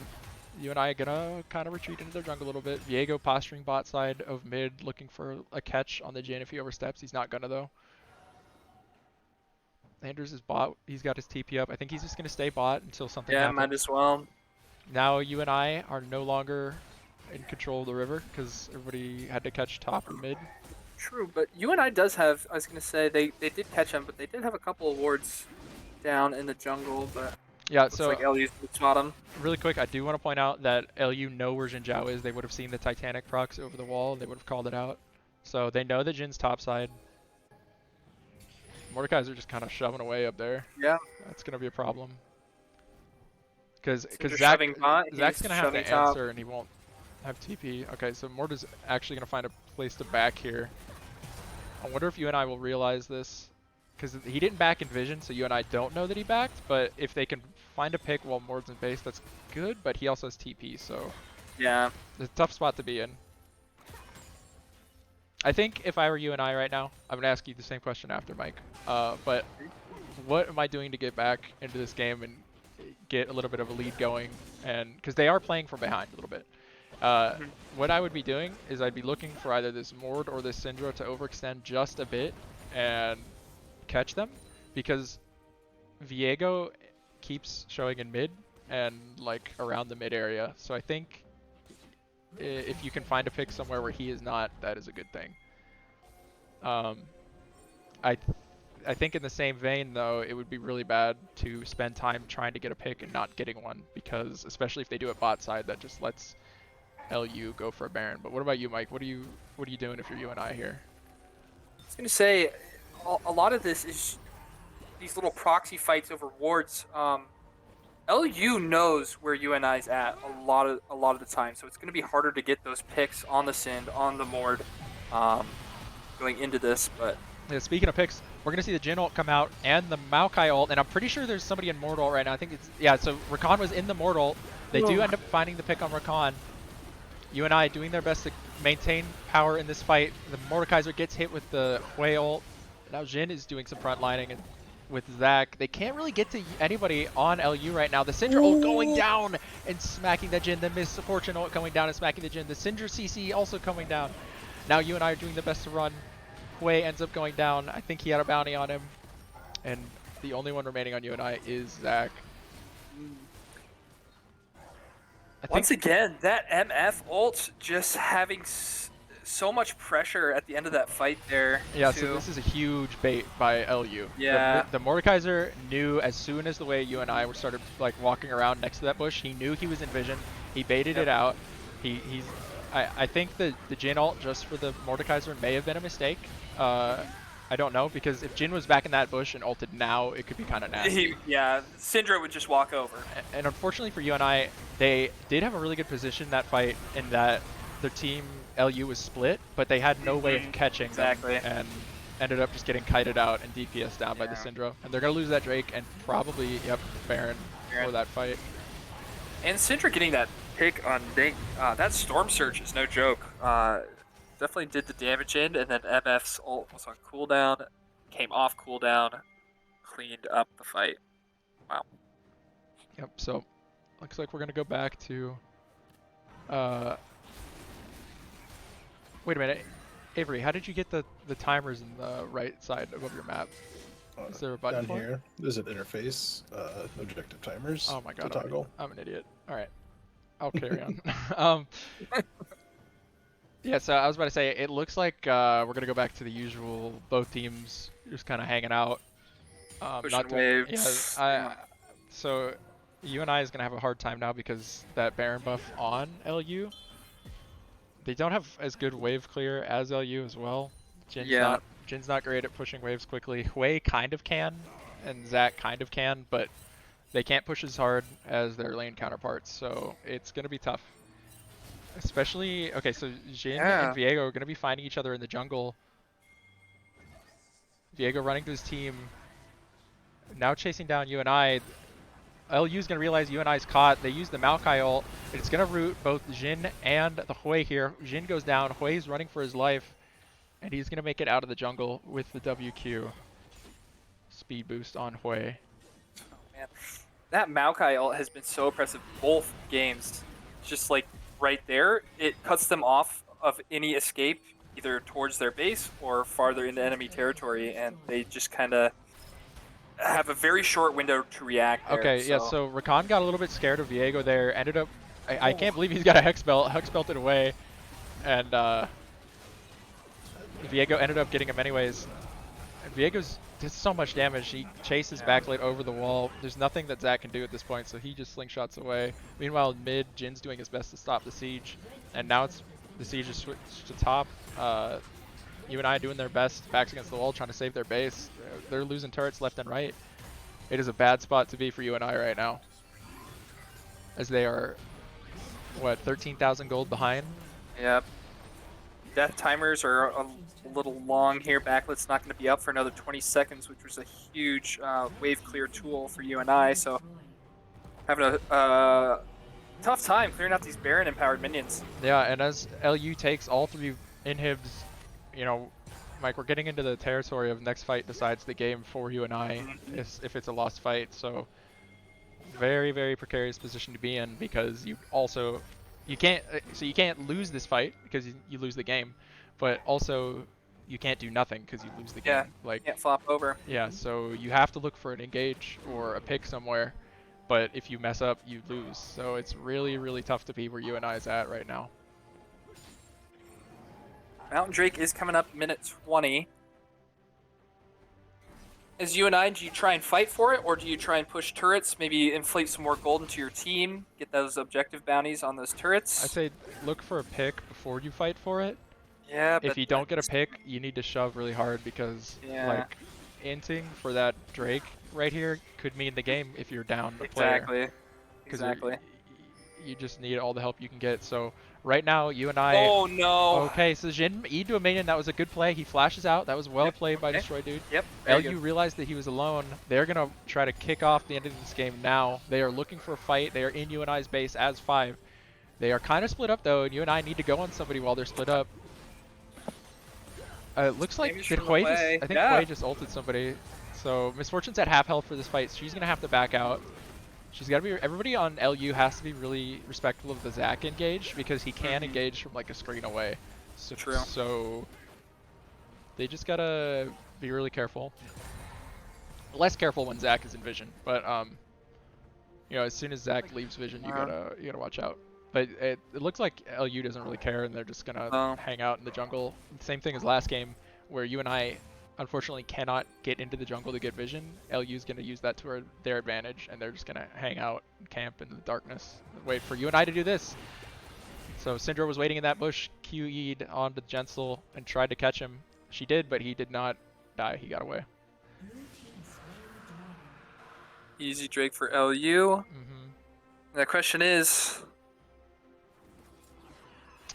UNI gonna kind of retreat into their jungle a little bit. Viego posturing bot side of mid, looking for a catch on the Jhin if he oversteps. He's not gonna though. Anders is bot. He's got his TP up. I think he's just gonna stay bot until something happens. Yeah, might as well. Now UNI are no longer in control of the river because everybody had to catch top or mid. True, but UNI does have, I was going to say, they did catch him, but they did have a couple of wards down in the jungle, but yeah, looks so like LU's spot him. Really quick, I do want to point out that LU know where Xin Zhao is. They would have seen the Titanic procs over the wall. They would have called it out. So they know that Jin's topside. Mordekaiser just kind of shoving away up there. Yeah. That's going to be a problem. Because Zach's Zach's going to have to top. answer and he won't have TP. Okay, so Mord is actually going to find a place to back here. I wonder if UNI will realize this. Because he didn't back in Vision, so UNI don't know that he backed. But if they can find a pick while Mord's in base, that's good. But he also has TP, so yeah, it's a tough spot to be in. I think if I were UNI right now, I'm going to ask you the same question after, Mike. But what am I doing to get back into this game and get a little bit of a lead going? And because they are playing from behind a little bit. What I would be doing is I'd be looking for either this Mord or this Syndra to overextend just a bit and catch them, because Viego keeps showing in mid and like around the mid area. So I think if you can find a pick somewhere where he is not, that is a good thing. I think in the same vein though, it would be really bad to spend time trying to get a pick and not getting one, because especially if they do it bot side, that just lets LU go for a Baron. But what about you, Mike? What are you doing if you're UNI here? I was gonna say a lot of this is these little proxy fights over wards. LU knows where UNI's at a lot of the time, so it's gonna be harder to get those picks on the Synd, on the Mord, going into this. But yeah, speaking of picks, we're gonna see the Jhin ult come out and the Maokai ult, and I'm pretty sure there's somebody in Mord ult right now. I think it's, yeah, so Rakan was in the Mord ult. They do end up finding the pick on Rakan. UNI doing their best to maintain power in this fight. The Mordekaiser gets hit with the Hui ult. Now Jhin is doing some front lining and with Zach. They can't really get to anybody on LU right now. The Syndra ult going down and smacking the Jhin. The Misfortune ult going down and smacking the Jhin. The Syndra CC also coming down. Now UNI are doing the best to run. Hui ends up going down. I think he had a bounty on him. And the only one remaining on UNI is Zach. Once again, that MF ult just having so much pressure at the end of that fight there. Yeah, so this is a huge bait by LU. Yeah. The Mordekaiser knew as soon as the way UNI started like walking around next to that bush, he knew he was in vision. He baited it out. I think the Jin ult just for the Mordekaiser may have been a mistake. I don't know, because if Jin was back in that bush and ulted now, it could be kind of nasty. Yeah, Syndra would just walk over. And unfortunately for UNI, they did have a really good position in that fight in that their team LU was split, but they had no way of catching them and ended up just getting kited out and DPS down by the Syndra. And they're going to lose that Drake and probably, Baron for that fight. And Syndra getting that pick on Nate, that Storm Surge is no joke. Definitely did the damage in, and then MF's ult was on cooldown, came off cooldown, cleaned up the fight. Wow. Yep, so looks like we're going to go back to... wait a minute. Avery, how did you get the timers in the right side above your map? Is there a button down for here? There's an interface, objective timers. Oh my god, to toggle. I'm an idiot. All right, I'll carry on. Yeah, so I was about to say, it looks like we're gonna go back to the usual. Both teams just kind of hanging out. Pushing waves. Yeah, so UNI is gonna have a hard time now because that Baron buff on LU. They don't have as good wave clear as LU as well. Jin's not great at pushing waves quickly. Hui kind of can, and Zach kind of can, but they can't push as hard as their lane counterparts, so it's gonna be tough. Especially, okay, so Jin and Viego are going to be finding each other in the jungle. Viego running to his team, now chasing down UNI. LU's going to realize UNI's caught. They use the Maokai ult. It's going to root both Jin and the Hui here. Jin goes down. Hui's running for his life, and he's going to make it out of the jungle with the WQ. Speed boost on Hui. Oh, man. That Maokai ult has been so impressive both games. Just like right there, it cuts them off of any escape either towards their base or farther into enemy territory, and they just kind of have a very short window to react there, Okay, yeah, so Rakan got a little bit scared of Viego there, ended up... I can't believe he's got a Hex belted away, and Viego ended up getting him anyways. And Viego's did so much damage, he chases backlit over the wall. There's nothing that Zach can do at this point, so he just slingshots away. Meanwhile, mid, Jin's doing his best to stop the siege, and now it's the siege is switched to top. UNI doing their best, backs against the wall, trying to save their base. They're losing turrets left and right. It is a bad spot to be for UNI right now, as they are, what, 13,000 gold behind? Yep. Death timers are a little long here. Backlit's not going to be up for another 20 seconds, which was a huge wave clear tool for UNI. So having a tough time clearing out these Baron empowered minions. Yeah, and as LU takes all three inhibs, you know, Mike, we're getting into the territory of next fight decides the game for UNI if it's a lost fight. So very, very precarious position to be in, because you can't lose this fight because you lose the game, but also you can't do nothing because you lose the game. Like, can't flop over. Yeah, so you have to look for an engage or a pick somewhere, but if you mess up, you lose. So it's really, really tough to be where UNI is at right now. Mountain Drake is coming up minute 20. As UNI, do you try and fight for it, or do you try and push turrets, maybe inflate some more gold into your team, get those objective bounties on those turrets? I'd say look for a pick before you fight for it. Yeah, but if you don't get a pick, you need to shove really hard, because like inting for that Drake right here could mean the game if you're down the player. Exactly. You just need all the help you can get. So right now, UNI... Oh no! Okay, so Jin E'd to a minion. That was a good play. He flashes out. That was well played by Destroy Dude. Yep. LU realized that he was alone. They're going to try to kick off the end of this game now. They are looking for a fight. They are in UNI's base as 5. They are kind of split up though, and UNI need to go on somebody while they're split up. It looks like Hui just ulted somebody. So Misfortune's at half health for this fight. So she's going to have to back out. She's got to be. Everybody on LU has to be really respectful of the Zach engage, because he can engage from like a screen away. So, True. So They just gotta be really careful. Less careful when Zach is in vision, but you know, as soon as Zach leaves vision, you gotta watch out. But it looks like LU doesn't really care, and they're just gonna Oh. hang out in the jungle. Same thing as last game, where UNI unfortunately cannot get into the jungle to get vision. LU's gonna use that to their advantage, and they're just gonna hang out and camp in the darkness, wait for UNI to do this. So Syndra was waiting in that bush, QE'd onto Jensel and tried to catch him. She did, but he did not die. He got away. Easy Drake for LU. Mm-hmm. The question is,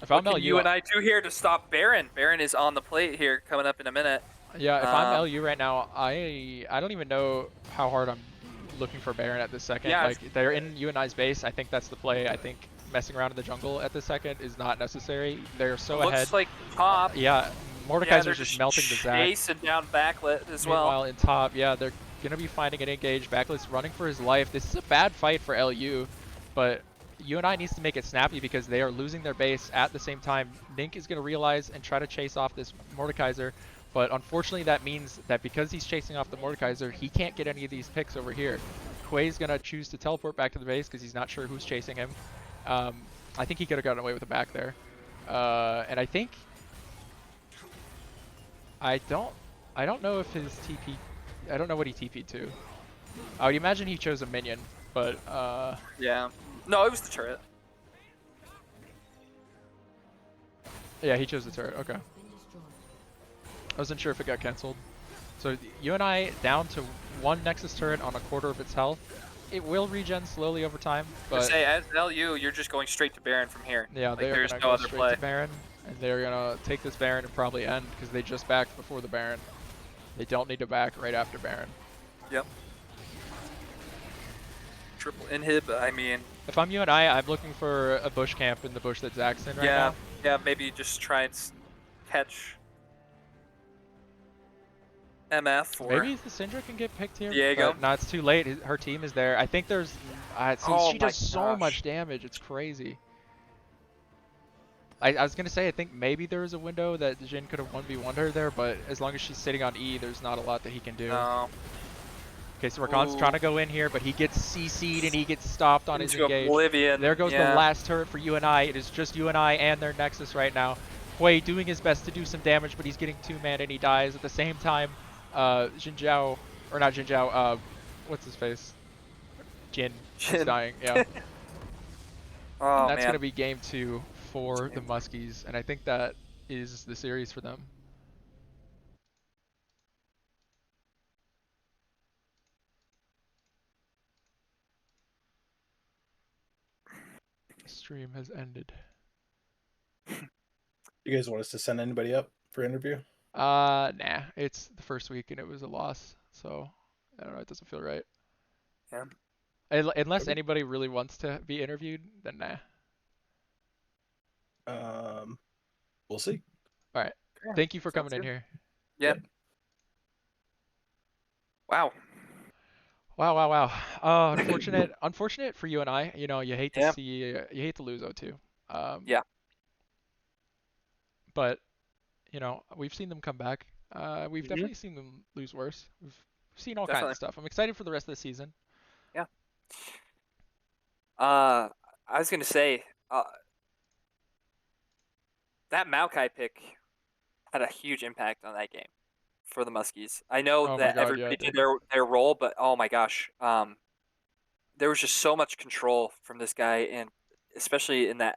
If what I'm can LU, UNI do here to stop Baron? Baron is on the plate here, coming up in a minute. yeah, if I'm LU right now, I don't even know how hard I'm looking for Baron at this second. Yeah. Like, they're in UNI's base. I think that's the play. I think messing around in the jungle at this second is not necessary. They're so ahead. Looks like top. Yeah, Yeah, Mordekaiser's they're just melting the Zac. chasing down backlit as well. Meanwhile, in top, yeah, they're going to be finding an engage. Backlit's running for his life. This is a bad fight for LU, but UNI needs to make it snappy because they are losing their base at the same time. Nink is going to realize and try to chase off this Mordekaiser, but unfortunately that means that because he's chasing off the Mordekaiser, he can't get any of these picks over here. Quay's going to choose to teleport back to the base because he's not sure who's chasing him. I think he could have gotten away with a back there. And I think... I don't know if his TP... I don't know what he TP'd to. I would imagine he chose a minion, but... Yeah. No, it was the turret. Yeah, he chose the turret. Okay. I wasn't sure if it got cancelled. So UNI down to one Nexus turret on a quarter of its health. It will regen slowly over time, but... Say, as LU, you're just going straight to Baron from here. Yeah, like, they're there's gonna no go other straight play. to Baron, and they're gonna take this Baron and probably end because they just backed before the Baron. They don't need to back right after Baron. Yep. Triple inhib, I mean... If I'm UNI, I'm looking for a bush camp in the bush that Zach's in right now. Yeah, maybe just try and catch MF or... Maybe the Syndra can get picked here. Diego. No, it's too late. Her team is there. I think there's... see, Oh she my does so gosh. much damage. It's crazy. I was going to say, I think maybe there was a window that Jhin could have 1v1'd her there, but as long as she's sitting on E, there's not a lot that he can do. No. Okay, so Rakan's trying to go in here, but he gets CC'd and he gets stopped on his Into engage. Oblivion. There goes the last turret for UNI. It is just UNI and their Nexus right now. Hui doing his best to do some damage, but he's getting 2-man and he dies. At the same time, Jin Zhao, or not Jin Zhao, what's his face? Jin is dying, yeah. Oh, That's man. going to be game 2 for the Muskies, and I think that is the series for them. Stream has ended. You guys want us to send anybody up for interview? Nah. It's the first week and it was a loss, so I don't know. It doesn't feel right. Yeah. Unless anybody really wants to be interviewed, then nah. We'll see. All right. Yeah, Thank you for sounds coming in good. here. Yeah. Wow. Wow. Unfortunate for you and I. You know, you hate to see, you hate to lose O2. Yeah. But you know, we've seen them come back. We've definitely seen them lose worse. We've seen all kinds of stuff. I'm excited for the rest of the season. Yeah. I was gonna say, that Maokai pick had a huge impact on that game for the Muskies. I know Oh my that God, everybody yeah, it did their role, but oh my gosh, there was just so much control from this guy, and especially in the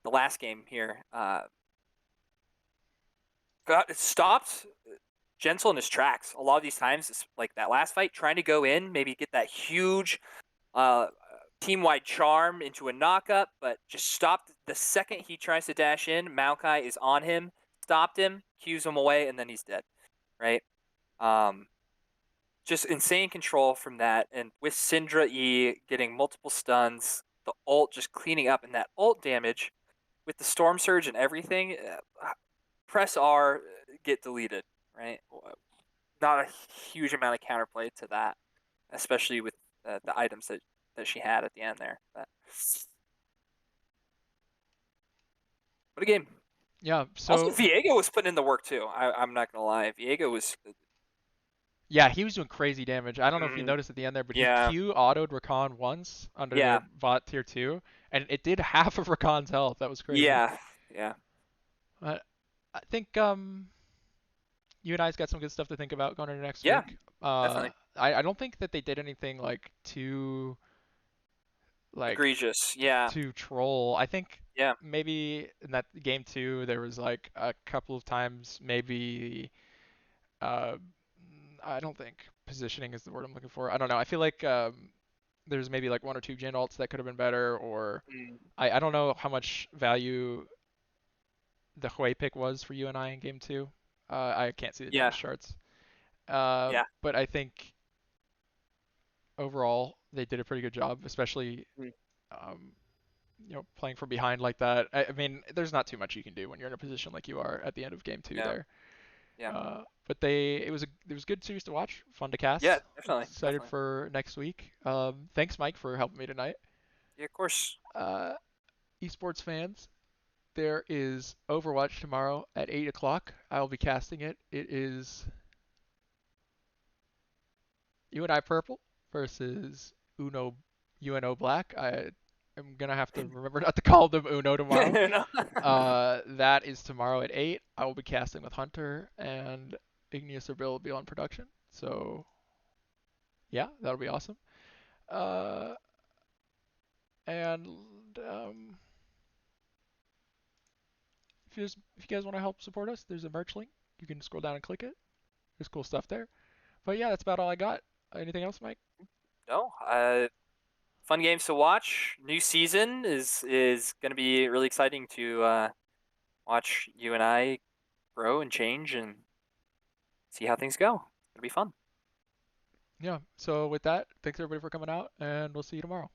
last game here, it stopped Gentle in his tracks. A lot of these times, it's like that last fight, trying to go in, maybe get that huge team-wide charm into a knockup, but just stopped the second he tries to dash in. Maokai is on him, stopped him, cues him away, and then he's dead, right? Just insane control from that, and with Syndra E getting multiple stuns, the ult just cleaning up, and that ult damage with the Storm Surge and everything, press R, get deleted, right? Not a huge amount of counterplay to that, especially with the items that she had at the end there. But what a game. Yeah. Also, So Viego was putting in the work too. I'm not gonna lie, Viego was. yeah, he was doing crazy damage. I don't know if you Mhm. noticed at the end there, but he Yeah, Q autoed Rakan once under their yeah, bot tier 2, and it did half of Rakan's health. That was crazy. yeah, yeah, But I think you and I's got some good stuff to think about going into next yeah, week. definitely. I don't think that they did anything like like Egregious. Yeah, to troll. I think yeah, maybe in that game 2 there was like a couple of times maybe uh I don't think positioning is the word I'm looking for. I don't know. I feel like there's maybe like one or two Jin ults that could have been better, or mm, I don't know how much value the Hui pick was for UNI in game 2. I can't see the yeah, damage charts. yeah, But I think overall they did a pretty good job, especially mm, um, playing from behind like that. I mean, there's not too much you can do when you're in a position like you are at the end of game 2 yeah, there. yeah, But it was a good series to watch, fun to yeah, cast. definitely, Excited definitely. for next week. Thanks, Mike, for helping me tonight. Yeah, of course. Uh, Esports fans, there is Overwatch tomorrow at 8 o'clock. I will be casting it. It is UNI Purple versus UNO Black. I am going to have to remember not to call them Uno tomorrow. No. That is tomorrow at 8. I will be casting with Hunter, and Igneous or Bill will be on production. So, yeah, that'll be awesome. Uh, and if you guys want to help support us, there's a merch link. You can scroll down and click it. There's cool stuff there. But yeah, that's about all I got. Anything else, Mike? No. Fun games to watch. New season is going to be really exciting to watch you and I grow and change and see how things go. It'll be fun. Yeah. So with that, thanks everybody for coming out, and we'll see you tomorrow.